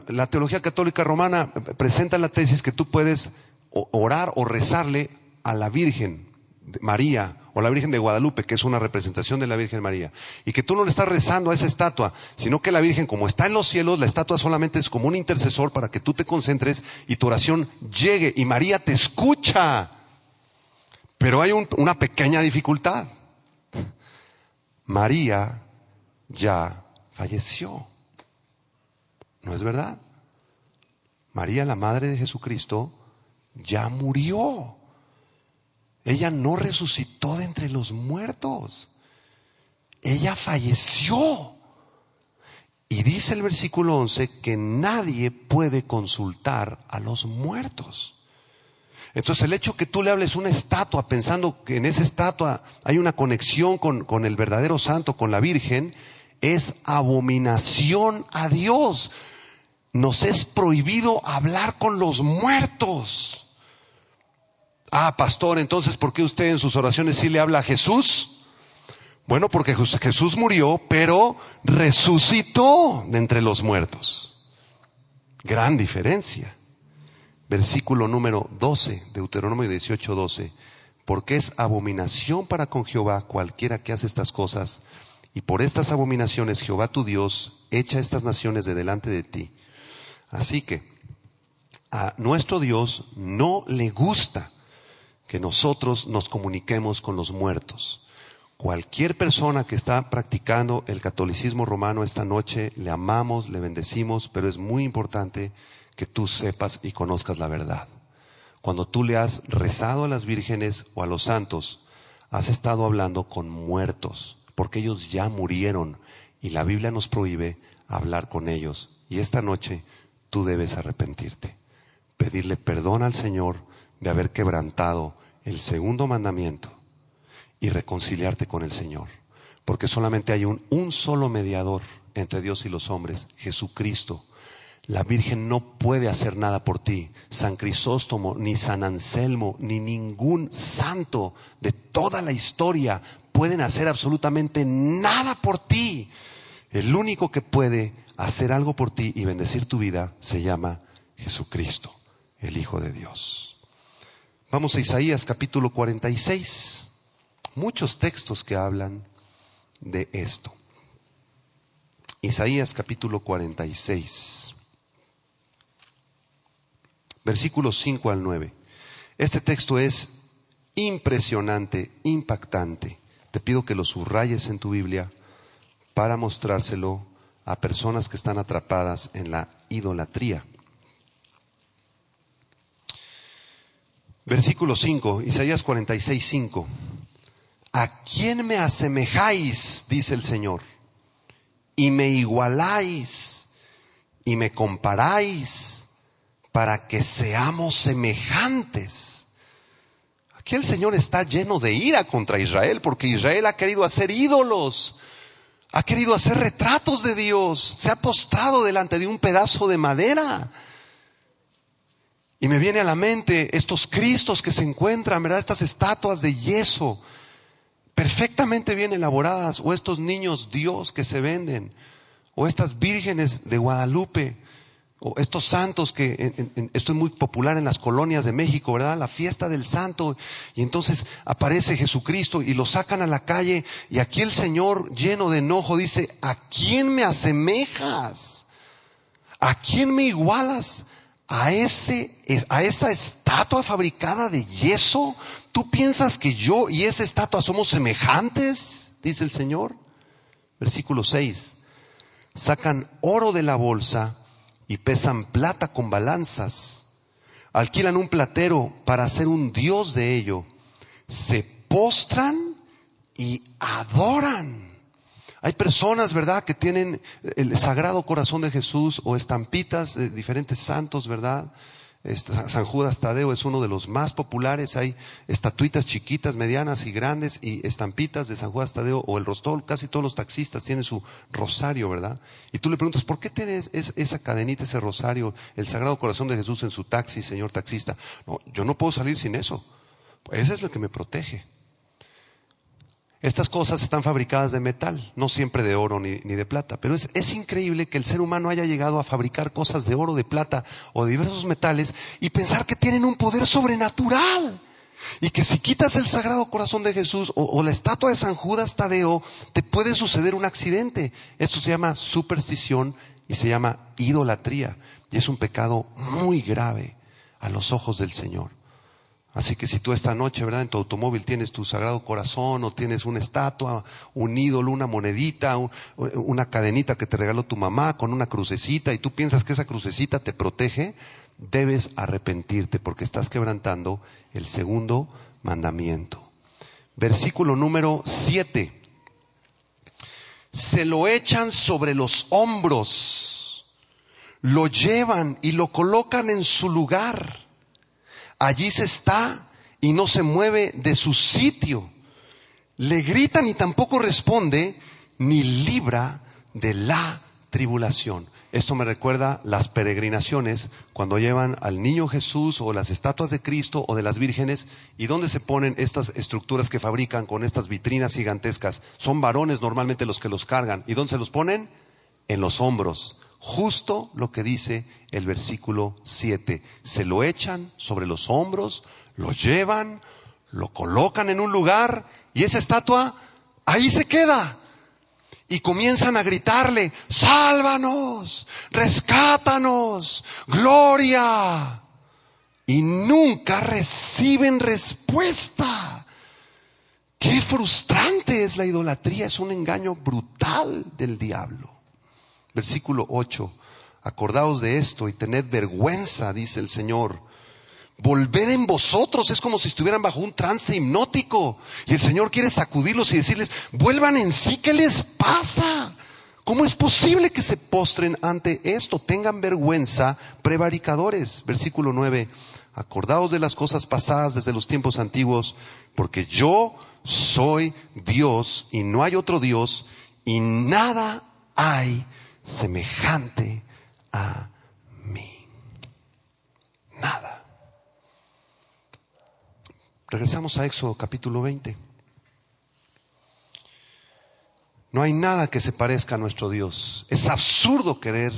la teología católica romana presenta la tesis que tú puedes orar o rezarle a la Virgen María o la Virgen de Guadalupe, que es una representación de la Virgen María, y que tú no le estás rezando a esa estatua, sino que la Virgen, como está en los cielos, la estatua solamente es como un intercesor para que tú te concentres y tu oración llegue, y María te escucha. Pero hay una pequeña dificultad. María ya falleció. ¿No es verdad? María, la madre de Jesucristo, ya murió. Ella no resucitó de entre los muertos. Ella falleció. Y dice el versículo 11 que nadie puede consultar a los muertos. Entonces el hecho que tú le hables una estatua pensando que en esa estatua hay una conexión con el verdadero santo, con la Virgen, es abominación a Dios. Nos es prohibido hablar con los muertos. Ah, pastor, entonces ¿por qué usted en sus oraciones sí le habla a Jesús? Bueno, porque Jesús murió, pero resucitó de entre los muertos. Gran diferencia. Versículo número 12, Deuteronomio 18:12: porque es abominación para con Jehová cualquiera que hace estas cosas, y por estas abominaciones Jehová tu Dios echa estas naciones de delante de ti. Así que a nuestro Dios no le gusta que nosotros nos comuniquemos con los muertos. Cualquier persona que está practicando el catolicismo romano esta noche, le amamos, le bendecimos, pero es muy importante que tú sepas y conozcas la verdad. Cuando tú le has rezado a las vírgenes o a los santos, has estado hablando con muertos, porque ellos ya murieron y la Biblia nos prohíbe hablar con ellos. Y esta noche tú debes arrepentirte, pedirle perdón al Señor de haber quebrantado el segundo mandamiento y reconciliarte con el Señor, porque solamente hay un solo mediador entre Dios y los hombres, Jesucristo. La Virgen no puede hacer nada por ti. San Crisóstomo, ni San Anselmo, ni ningún santo de toda la historia pueden hacer absolutamente nada por ti. El único que puede hacer algo por ti y bendecir tu vida se llama Jesucristo, el Hijo de Dios. Vamos a Isaías capítulo 46. Muchos textos que hablan de esto. Isaías capítulo 46. Versículos 5 al 9. Este texto es impresionante, impactante. Te pido que lo subrayes en tu Biblia para mostrárselo a personas que están atrapadas en la idolatría. Versículo 5, Isaías 46:5. ¿A quién me asemejáis, dice el Señor, y me igualáis y me comparáis para que seamos semejantes? Aquí el Señor está lleno de ira contra Israel, porque Israel ha querido hacer ídolos, ha querido hacer retratos de Dios, se ha postrado delante de un pedazo de madera. Y me viene a la mente estos Cristos que se encuentran, ¿verdad? Estas estatuas de yeso, perfectamente bien elaboradas, o estos niños Dios que se venden, o estas vírgenes de Guadalupe, o estos santos que esto es muy popular en las colonias de México, ¿verdad? La fiesta del santo, y entonces aparece Jesucristo y lo sacan a la calle, y aquí el Señor, lleno de enojo, dice: ¿a quién me asemejas? ¿A quién me igualas? ¿A esa estatua fabricada de yeso? ¿Tú piensas que yo y esa estatua somos semejantes? Dice el Señor. Versículo 6. Sacan oro de la bolsa y pesan plata con balanzas. Alquilan un platero para hacer un dios de ello. Se postran y adoran. Hay personas, ¿verdad?, que tienen el Sagrado Corazón de Jesús o estampitas de diferentes santos, ¿verdad? San Judas Tadeo es uno de los más populares. Hay estatuitas chiquitas, medianas y grandes, y estampitas de San Judas Tadeo o el rostro. Casi todos los taxistas tienen su rosario, ¿verdad? Y tú le preguntas: ¿por qué tienes esa cadenita, ese rosario, el Sagrado Corazón de Jesús en su taxi, señor taxista? No, yo no puedo salir sin eso. Eso es lo que me protege. Estas cosas están fabricadas de metal, no siempre de oro ni de plata. Pero es increíble que el ser humano haya llegado a fabricar cosas de oro, de plata o de diversos metales y pensar que tienen un poder sobrenatural. Y que si quitas el Sagrado Corazón de Jesús o la estatua de San Judas Tadeo, te puede suceder un accidente. Esto se llama superstición y se llama idolatría. Y es un pecado muy grave a los ojos del Señor. Así que si tú esta noche, ¿verdad?, en tu automóvil tienes tu Sagrado Corazón, o tienes una estatua, un ídolo, una monedita, una cadenita que te regaló tu mamá con una crucecita, y tú piensas que esa crucecita te protege, debes arrepentirte, porque estás quebrantando el segundo mandamiento. Versículo número 7. Se lo echan sobre los hombros, lo llevan y lo colocan en su lugar. Allí se está y no se mueve de su sitio. Le gritan y tampoco responde, ni libra de la tribulación. Esto me recuerda las peregrinaciones, cuando llevan al niño Jesús o las estatuas de Cristo o de las vírgenes. ¿Y dónde se ponen estas estructuras que fabrican con estas vitrinas gigantescas? Son varones normalmente los que los cargan. ¿Y dónde se los ponen? En los hombros. Justo lo que dice el versículo 7. Se lo echan sobre los hombros, lo llevan, lo colocan en un lugar, y esa estatua ahí se queda. Y comienzan a gritarle: sálvanos, rescátanos, gloria. Y nunca reciben respuesta. Qué frustrante es la idolatría, es un engaño brutal del diablo. Versículo 8. Acordaos de esto y tened vergüenza, dice el Señor. Volved en vosotros. Es como si estuvieran bajo un trance hipnótico, y el Señor quiere sacudirlos y decirles: vuelvan en sí. ¿Qué les pasa? ¿Cómo es posible que se postren ante esto? Tengan vergüenza, prevaricadores. Versículo 9. Acordaos de las cosas pasadas desde los tiempos antiguos, porque yo soy Dios y no hay otro Dios, y nada hay semejante a mí. Nada. Regresamos a Éxodo capítulo 20. No hay nada que se parezca a nuestro Dios. Es absurdo querer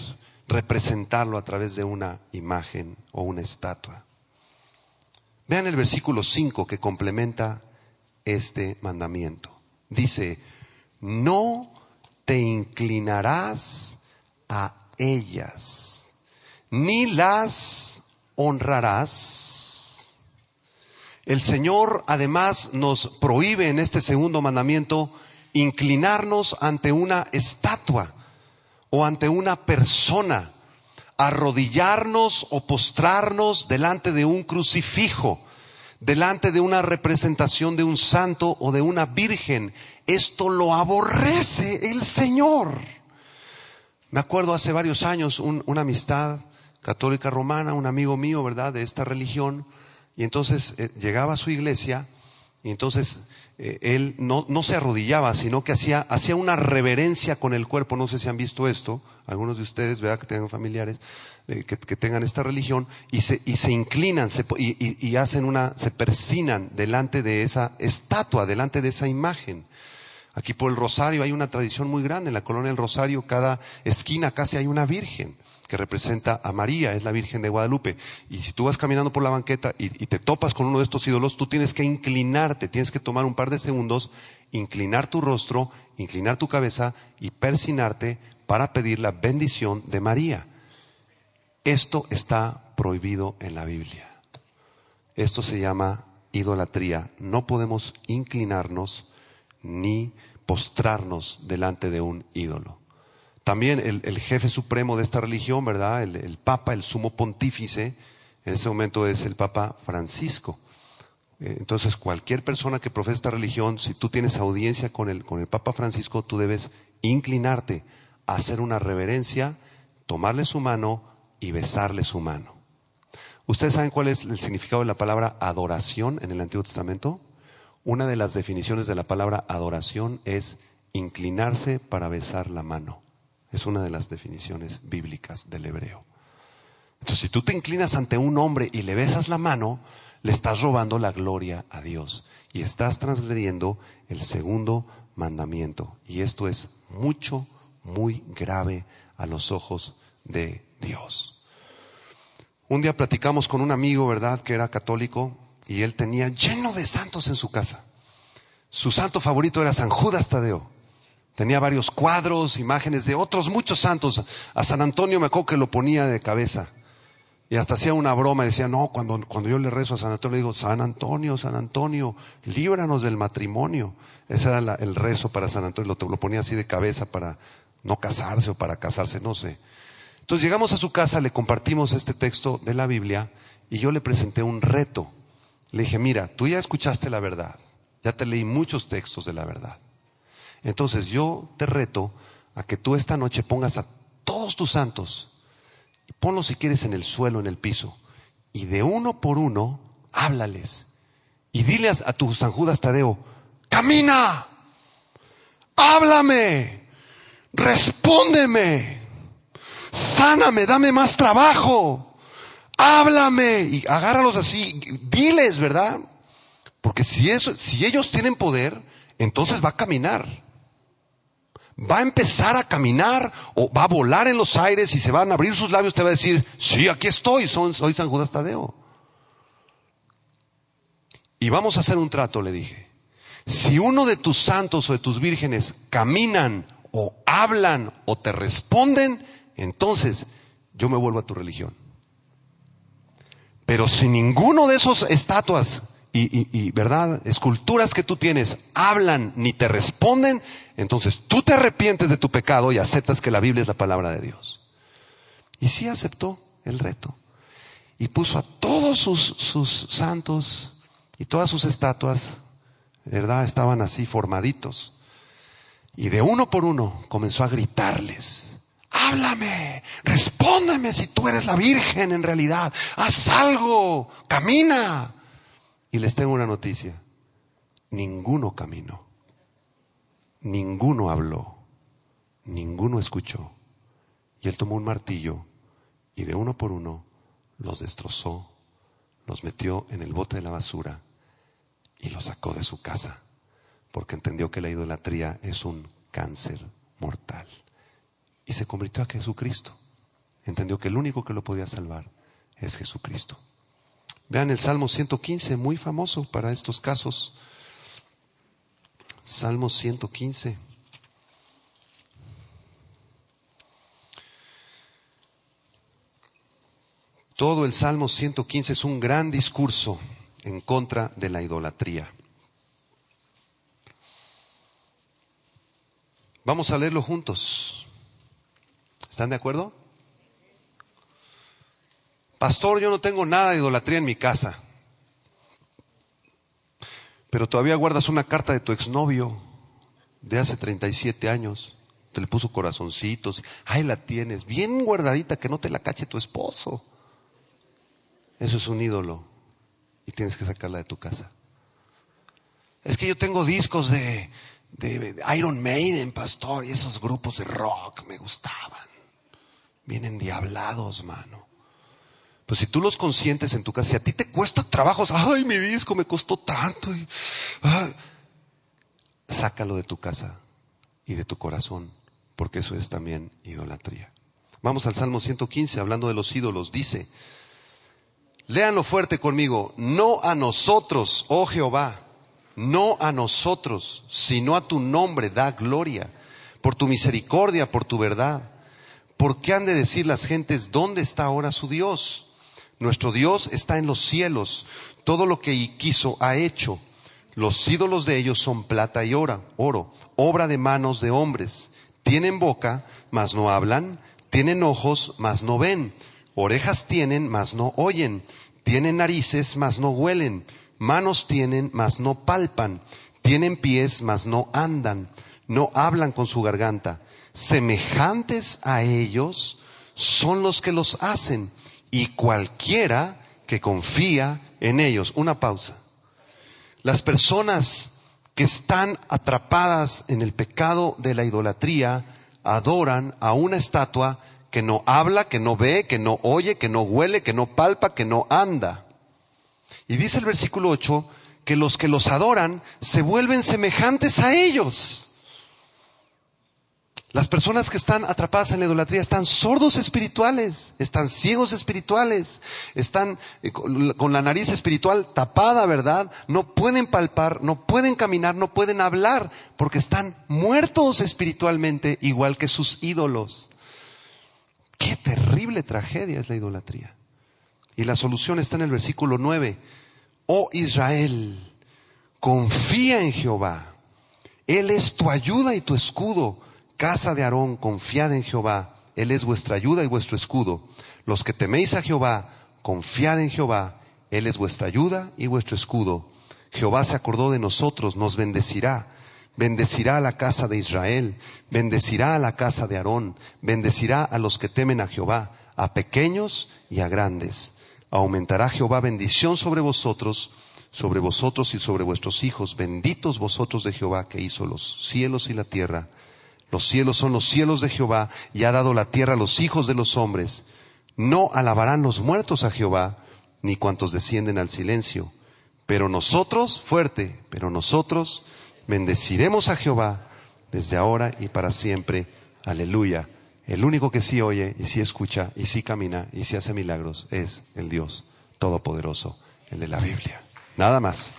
representarlo a través de una imagen o una estatua. Vean el versículo 5 que complementa este mandamiento. Dice: no te inclinarás a ellas, ni las honrarás. El Señor además nos prohíbe en este segundo mandamiento inclinarnos ante una estatua o ante una persona, arrodillarnos o postrarnos delante de un crucifijo. delante de una representación de un santo o de una virgen. Esto lo aborrece el Señor. Me acuerdo hace varios años una amistad católica romana, un amigo mío, ¿verdad?, de esta religión, y entonces llegaba a su iglesia y entonces él no se arrodillaba, sino que hacía una reverencia con el cuerpo. No sé si han visto esto, algunos de ustedes, ¿verdad?, que tengan familiares que tengan esta religión, y se inclinan y se persinan delante de esa estatua, delante de esa imagen. Aquí por el Rosario hay una tradición muy grande. En la colonia del Rosario, cada esquina casi hay una virgen que representa a María, es la Virgen de Guadalupe. Y si tú vas caminando por la banqueta y te topas con uno de estos ídolos, tú tienes que inclinarte, tienes que tomar un par de segundos, inclinar tu rostro, inclinar tu cabeza y persinarte para pedir la bendición de María. Esto está prohibido en la Biblia. Esto se llama idolatría. No podemos inclinarnos ni postrarnos delante de un ídolo. También el jefe supremo de esta religión, ¿verdad?, el Papa, el sumo pontífice, en ese momento es el Papa Francisco. Entonces cualquier persona que profesa esta religión, si tú tienes audiencia con el Papa Francisco, tú debes inclinarte, hacer una reverencia, tomarle su mano y besarle su mano. ¿Ustedes saben cuál es el significado de la palabra adoración en el Antiguo Testamento? Una de las definiciones de la palabra adoración es inclinarse para besar la mano. Es una de las definiciones bíblicas del hebreo. Entonces, si tú te inclinas ante un hombre y le besas la mano, le estás robando la gloria a Dios y estás transgrediendo el segundo mandamiento. Y esto es muy grave a los ojos de Dios. Un día platicamos con un amigo, ¿verdad?, que era católico, y él tenía lleno de santos en su casa. Su santo favorito era San Judas Tadeo. Tenía varios cuadros, imágenes de otros muchos santos. A San Antonio me acuerdo que lo ponía de cabeza. Y hasta hacía una broma y decía, no, cuando yo le rezo a San Antonio, le digo, San Antonio, líbranos del matrimonio. Ese era el rezo para San Antonio. Lo ponía así de cabeza para no casarse o para casarse, no sé. Entonces llegamos a su casa, le compartimos este texto de la Biblia y yo le presenté un reto. Le dije, mira, tú ya escuchaste la verdad, ya te leí muchos textos de la verdad. Entonces yo te reto a que tú esta noche pongas a todos tus santos, y ponlos si quieres en el suelo, en el piso, y de uno por uno háblales. Y diles a tu San Judas Tadeo, camina, háblame, respóndeme, sáname, dame más trabajo, háblame. Y agárralos así, diles, ¿verdad? Porque si ellos tienen poder, entonces va a caminar. Va a empezar a caminar o va a volar en los aires y se van a abrir sus labios. Te va a decir, sí, aquí estoy, soy San Judas Tadeo. Y vamos a hacer un trato, le dije. Si uno de tus santos o de tus vírgenes caminan o hablan o te responden, entonces yo me vuelvo a tu religión. Pero si ninguno de esos estatuas y verdad, esculturas que tú tienes hablan ni te responden, entonces tú te arrepientes de tu pecado y aceptas que la Biblia es la palabra de Dios. Y sí aceptó el reto y puso a todos sus santos y todas sus estatuas, verdad, estaban así formaditos, y de uno por uno comenzó a gritarles, háblame, respóndeme si tú eres la Virgen en realidad, haz algo, camina. Y les tengo una noticia, ninguno caminó, ninguno habló, ninguno escuchó. Y él tomó un martillo y de uno por uno los destrozó, los metió en el bote de la basura y los sacó de su casa, porque entendió que la idolatría es un cáncer mortal. Y se convirtió a Jesucristo. Entendió que el único que lo podía salvar es Jesucristo. Vean el Salmo 115, muy famoso para estos casos. Salmo 115. Todo el Salmo 115 es un gran discurso en contra de la idolatría. Vamos a leerlo juntos. ¿Están de acuerdo? Pastor, yo no tengo nada de idolatría en mi casa. Pero todavía guardas una carta de tu exnovio de hace 37 años. Te le puso corazoncitos. Ahí la tienes, bien guardadita, que no te la cache tu esposo. Eso es un ídolo. Y tienes que sacarla de tu casa. Es que yo tengo discos de Iron Maiden, pastor, y esos grupos de rock me gustaban. Bien endiablados, mano. Pues si tú los consientes en tu casa, si a ti te cuesta trabajo, ay, mi disco me costó tanto. Sácalo de tu casa y de tu corazón, porque eso es también idolatría. Vamos al Salmo 115, hablando de los ídolos. Dice, léanlo fuerte conmigo: no a nosotros, oh Jehová, no a nosotros, sino a tu nombre da gloria, por tu misericordia, por tu verdad. ¿Por qué han de decir las gentes, ¿dónde está ahora su Dios? Nuestro Dios está en los cielos, todo lo que quiso ha hecho. Los ídolos de ellos son plata y oro, obra de manos de hombres. Tienen boca, mas no hablan; tienen ojos, mas no ven; orejas tienen, mas no oyen; tienen narices, mas no huelen; manos tienen, mas no palpan; tienen pies, mas no andan; no hablan con su garganta. Semejantes a ellos son los que los hacen, y cualquiera que confía en ellos. Una pausa. Las personas que están atrapadas en el pecado de la idolatría adoran a una estatua que no habla, que no ve, que no oye, que no huele, que no palpa, que no anda. Y dice el versículo 8 que los adoran se vuelven semejantes a ellos. Las personas que están atrapadas en la idolatría están sordos espirituales, están ciegos espirituales, están con la nariz espiritual tapada, ¿verdad? No pueden palpar, no pueden caminar, no pueden hablar, porque están muertos espiritualmente, igual que sus ídolos. Qué terrible tragedia es la idolatría. Y la solución está en el versículo 9. Oh Israel, confía en Jehová. Él es tu ayuda y tu escudo. Casa de Aarón, confiad en Jehová. Él es vuestra ayuda y vuestro escudo. Los que teméis a Jehová, confiad en Jehová. Él es vuestra ayuda y vuestro escudo. Jehová se acordó de nosotros, nos bendecirá. Bendecirá a la casa de Israel, bendecirá a la casa de Aarón, bendecirá a los que temen a Jehová, a pequeños y a grandes. Aumentará Jehová bendición sobre vosotros y sobre vuestros hijos. Benditos vosotros de Jehová, que hizo los cielos y la tierra. Los cielos son los cielos de Jehová, y ha dado la tierra a los hijos de los hombres. No alabarán los muertos a Jehová, ni cuantos descienden al silencio. Pero nosotros bendeciremos a Jehová desde ahora y para siempre. Aleluya. El único que sí oye y sí escucha y sí camina y sí hace milagros es el Dios Todopoderoso, el de la Biblia. Nada más.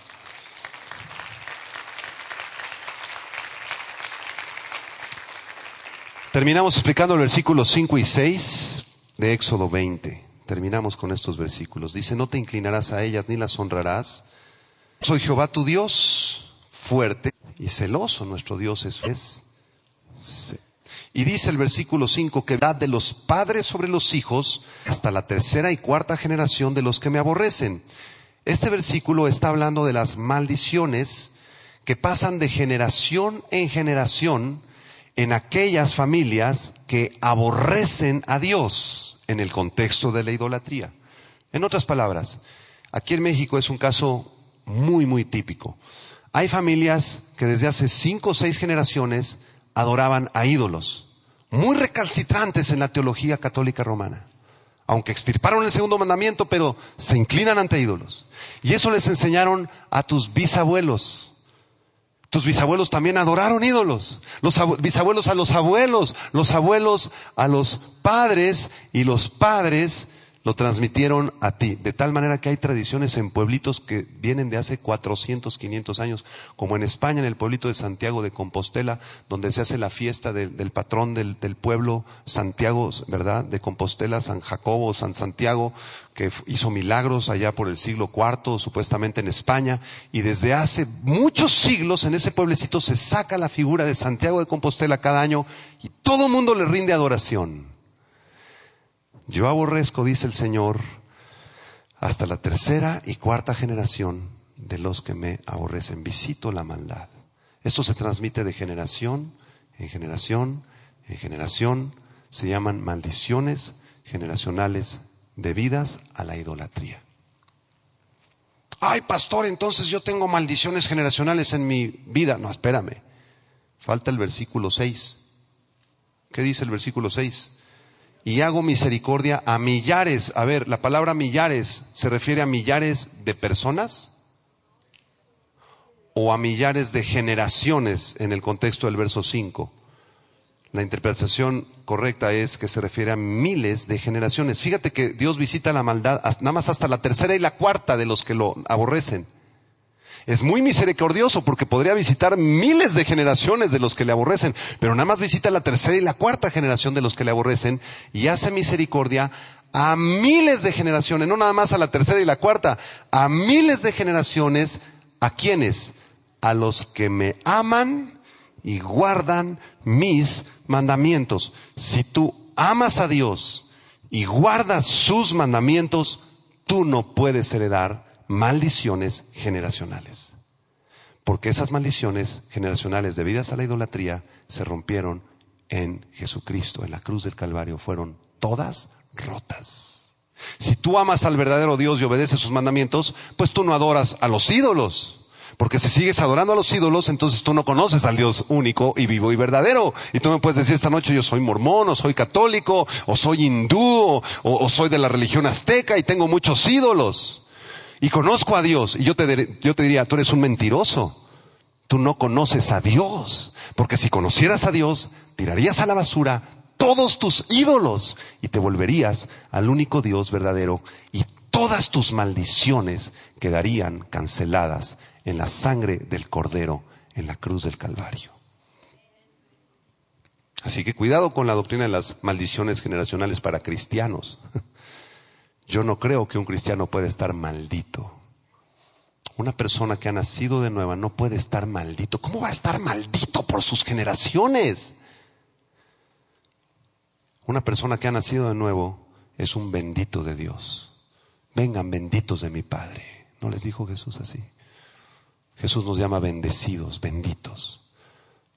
Terminamos explicando el versículo 5 y 6 de Éxodo 20. Terminamos con estos versículos. Dice, no te inclinarás a ellas ni las honrarás. Soy Jehová tu Dios, fuerte y celoso. Nuestro Dios es. Y dice el versículo 5, que da de los padres sobre los hijos hasta la tercera y cuarta generación de los que me aborrecen. Este versículo está hablando de las maldiciones que pasan de generación en generación en aquellas familias que aborrecen a Dios en el contexto de la idolatría. En otras palabras, aquí en México es un caso muy, muy típico. Hay familias que desde hace 5 o 6 generaciones adoraban a ídolos, muy recalcitrantes en la teología católica romana. Aunque extirparon el segundo mandamiento, pero se inclinan ante ídolos. Y eso les enseñaron a tus bisabuelos. Tus bisabuelos también adoraron ídolos. Los bisabuelos a los abuelos a los padres, y los padres lo transmitieron a ti. De tal manera que hay tradiciones en pueblitos que vienen de hace 400, 500 años, como en España, en el pueblito de Santiago de Compostela, donde se hace la fiesta del patrón del pueblo, Santiago, ¿verdad? De Compostela, San Jacobo, San Santiago, que hizo milagros allá por el siglo IV, supuestamente en España. Y desde hace muchos siglos en ese pueblecito se saca la figura de Santiago de Compostela cada año y todo el mundo le rinde adoración. Yo aborrezco, dice el Señor, hasta la tercera y cuarta generación de los que me aborrecen. Visito la maldad. Esto se transmite de generación en generación en generación. Se llaman maldiciones generacionales debidas a la idolatría. Ay, pastor, entonces yo tengo maldiciones generacionales en mi vida. No, espérame. Falta el versículo 6. ¿Qué dice el versículo 6? Y hago misericordia a millares. A ver, la palabra millares, ¿se refiere a millares de personas? ¿O a millares de generaciones en el contexto del verso 5? La interpretación correcta es que se refiere a miles de generaciones. Fíjate que Dios visita la maldad nada más hasta la tercera y la cuarta de los que lo aborrecen. Es muy misericordioso porque podría visitar miles de generaciones de los que le aborrecen, pero nada más visita la tercera y la cuarta generación de los que le aborrecen y hace misericordia a miles de generaciones, no nada más a la tercera y la cuarta, a miles de generaciones. ¿A quiénes? A los que me aman y guardan mis mandamientos. Si tú amas a Dios y guardas sus mandamientos, tú no puedes heredar maldiciones generacionales. Porque esas maldiciones generacionales debidas a la idolatría se rompieron en Jesucristo, en la cruz del Calvario. Fueron todas rotas. Si tú amas al verdadero Dios y obedeces sus mandamientos, pues tú no adoras a los ídolos. Porque si sigues adorando a los ídolos, entonces tú no conoces al Dios único y vivo y verdadero. Y tú me puedes decir esta noche: yo soy mormón, o soy católico, o soy hindú, o soy de la religión azteca y tengo muchos ídolos. Y conozco a Dios. Y yo te diría: tú eres un mentiroso. Tú no conoces a Dios. Porque si conocieras a Dios, tirarías a la basura todos tus ídolos y te volverías al único Dios verdadero. Y todas tus maldiciones quedarían canceladas en la sangre del Cordero en la cruz del Calvario. Así que cuidado con la doctrina de las maldiciones generacionales para cristianos. Yo no creo que un cristiano pueda estar maldito. Una persona que ha nacido de nueva no puede estar maldito. ¿Cómo va a estar maldito por sus generaciones? Una persona que ha nacido de nuevo es un bendito de Dios. Vengan benditos de mi Padre. ¿No les dijo Jesús así? Jesús nos llama bendecidos, benditos.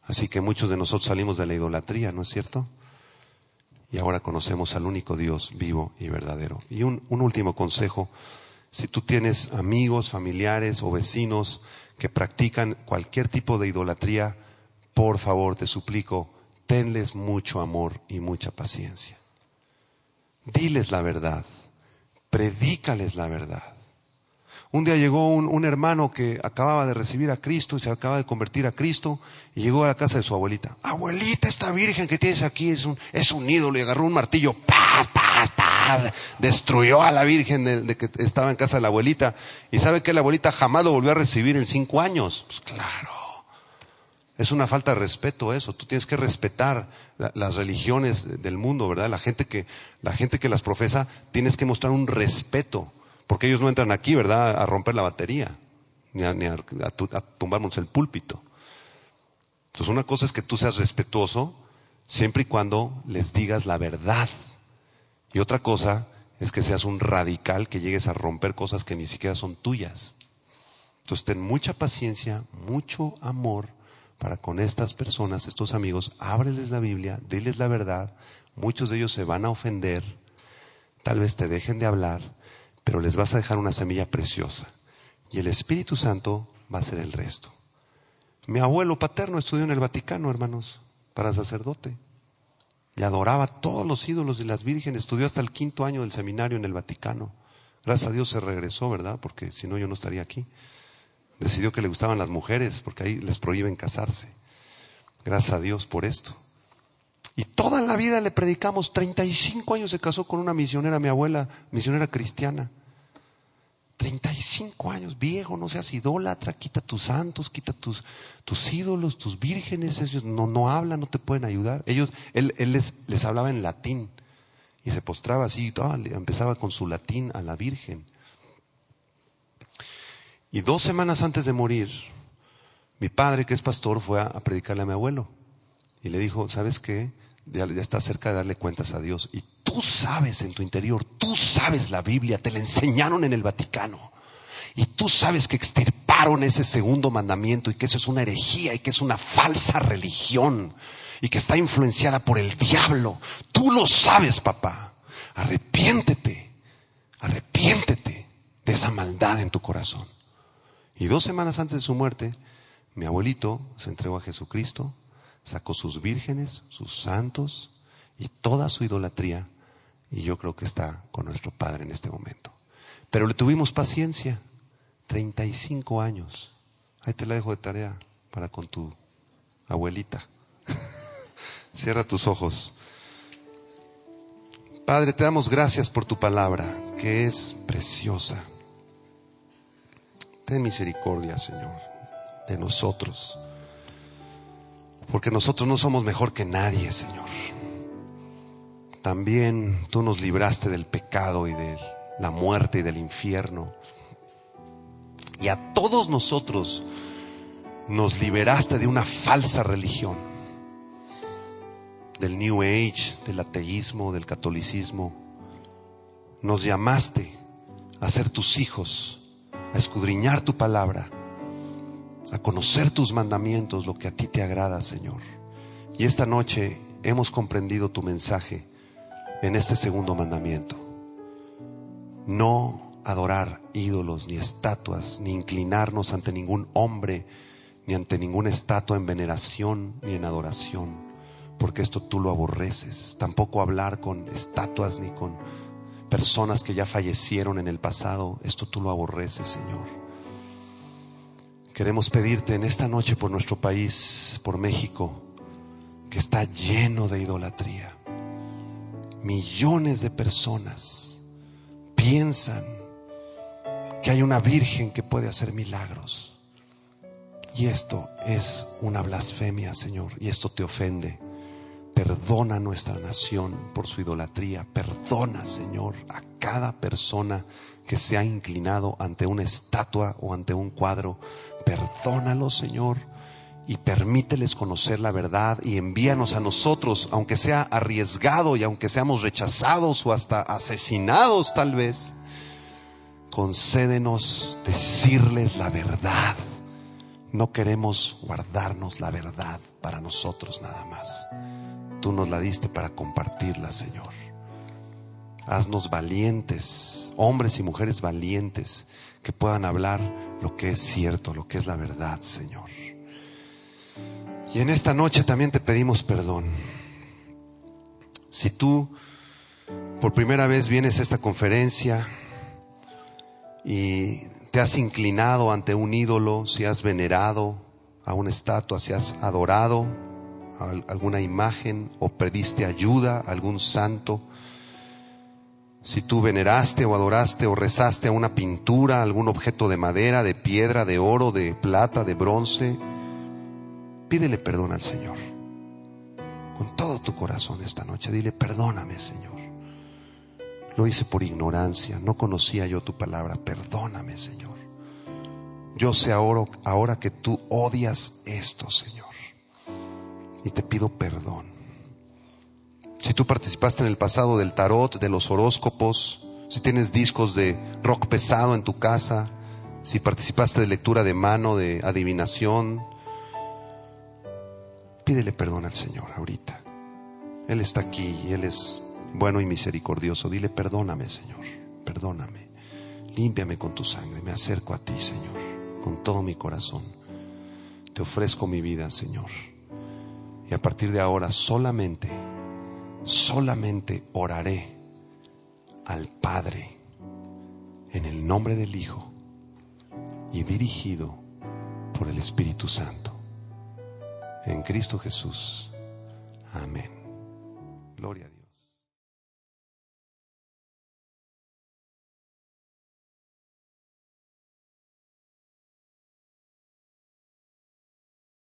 Así que muchos de nosotros salimos de la idolatría, ¿no es cierto? Y ahora conocemos al único Dios vivo y verdadero. Y un último consejo: si tú tienes amigos, familiares o vecinos que practican cualquier tipo de idolatría, por favor, te suplico, tenles mucho amor y mucha paciencia. Diles la verdad, predícales la verdad. Un día llegó un hermano que acababa de recibir a Cristo y se acaba de convertir a Cristo, y llegó a la casa de su abuelita. Abuelita, esta virgen que tienes aquí es un ídolo, y agarró un martillo, ¡paz, paz, paz! Destruyó a la virgen de que estaba en casa de la abuelita. Y sabe que la abuelita jamás lo volvió a recibir en 5 años. Pues claro, es una falta de respeto eso. Tú tienes que respetar las religiones del mundo, ¿verdad? La gente que las profesa, tienes que mostrar un respeto. Porque ellos no entran aquí, ¿verdad?, a romper la batería, ni a tumbarnos el púlpito. Entonces, una cosa es que tú seas respetuoso siempre y cuando les digas la verdad. Y otra cosa es que seas un radical, que llegues a romper cosas que ni siquiera son tuyas. Entonces, ten mucha paciencia, mucho amor para con estas personas, estos amigos. Ábreles la Biblia, diles la verdad. Muchos de ellos se van a ofender, tal vez te dejen de hablar, pero les vas a dejar una semilla preciosa. Y el Espíritu Santo va a hacer el resto. Mi abuelo paterno estudió en el Vaticano, hermanos, para sacerdote. Y adoraba a todos los ídolos y las vírgenes. Estudió hasta el 5º año del seminario en el Vaticano. Gracias a Dios se regresó, ¿verdad? Porque si no, yo no estaría aquí. Decidió que le gustaban las mujeres, porque ahí les prohíben casarse. Gracias a Dios por esto. Y toda la vida le predicamos. 35 años se casó con una misionera, mi abuela, misionera cristiana. 35 años, viejo, no seas idólatra, quita tus santos, quita tus ídolos, tus vírgenes. Ellos no hablan, no te pueden ayudar. Él les hablaba en latín y se postraba así, empezaba con su latín a la Virgen. Y 2 semanas antes de morir, mi padre, que es pastor, fue a predicarle a mi abuelo y le dijo: ¿sabes qué? Ya está cerca de darle cuentas a Dios. Y tú sabes en tu interior, tú sabes la Biblia, te la enseñaron en el Vaticano. Y tú sabes que extirparon ese segundo mandamiento y que eso es una herejía y que es una falsa religión y que está influenciada por el diablo. Tú lo sabes, papá. Arrepiéntete de esa maldad en tu corazón. Y 2 semanas antes de su muerte, mi abuelito se entregó a Jesucristo, sacó sus vírgenes, sus santos y toda su idolatría, y yo creo que está con nuestro Padre en este momento. Pero le tuvimos paciencia, 35 años. Ahí te la dejo de tarea para con tu abuelita. Cierra tus ojos. Padre, te damos gracias por tu palabra, que es preciosa. Ten misericordia, Señor, de nosotros, porque nosotros no somos mejor que nadie, Señor. También tú nos libraste del pecado y de la muerte y del infierno. Y a todos nosotros nos liberaste de una falsa religión, del New Age, del ateísmo, del catolicismo. Nos llamaste a ser tus hijos, a escudriñar tu palabra, a conocer tus mandamientos, lo que a ti te agrada, Señor. Y esta noche hemos comprendido tu mensaje en este segundo mandamiento: no adorar ídolos, ni estatuas, ni inclinarnos ante ningún hombre, ni ante ninguna estatua en veneración ni en adoración, porque esto tú lo aborreces. Tampoco hablar con estatuas ni con personas que ya fallecieron en el pasado. Esto tú lo aborreces, Señor. Queremos pedirte en esta noche por nuestro país, por México, que está lleno de idolatría. Millones de personas piensan que hay una virgen que puede hacer milagros, y esto es una blasfemia, Señor, y esto te ofende. Perdona a nuestra nación por su idolatría. Perdona, Señor, a cada persona que se ha inclinado ante una estatua o ante un cuadro. Perdónalos, Señor, y permíteles conocer la verdad, y envíanos a nosotros, aunque sea arriesgado y aunque seamos rechazados o hasta asesinados tal vez. Concédenos decirles la verdad. No queremos guardarnos la verdad para nosotros nada más. Tú nos la diste para compartirla, Señor. Haznos valientes, hombres y mujeres valientes, que puedan hablar lo que es cierto, lo que es la verdad, Señor. Y en esta noche también te pedimos perdón. Si tú por primera vez vienes a esta conferencia y te has inclinado ante un ídolo, si has venerado a una estatua, si has adorado a alguna imagen o pediste ayuda a algún santo, si tú veneraste o adoraste o rezaste a una pintura, a algún objeto de madera, de piedra, de oro, de plata, de bronce, pídele perdón al Señor con todo tu corazón esta noche. Dile: perdóname, Señor, lo hice por ignorancia, no conocía yo tu palabra. Perdóname, Señor. Yo sé ahora que tú odias esto, Señor, y te pido perdón. Si tú participaste en el pasado del tarot, de los horóscopos, si tienes discos de rock pesado en tu casa, si participaste de lectura de mano, de adivinación, pídele perdón al Señor ahorita. Él está aquí y Él es bueno y misericordioso. Dile: perdóname, Señor, perdóname. Límpiame con tu sangre. Me acerco a ti, Señor, con todo mi corazón. Te ofrezco mi vida, Señor. Y a partir de ahora solamente oraré al Padre en el nombre del Hijo y dirigido por el Espíritu Santo. En Cristo Jesús. Amén. Gloria a Dios.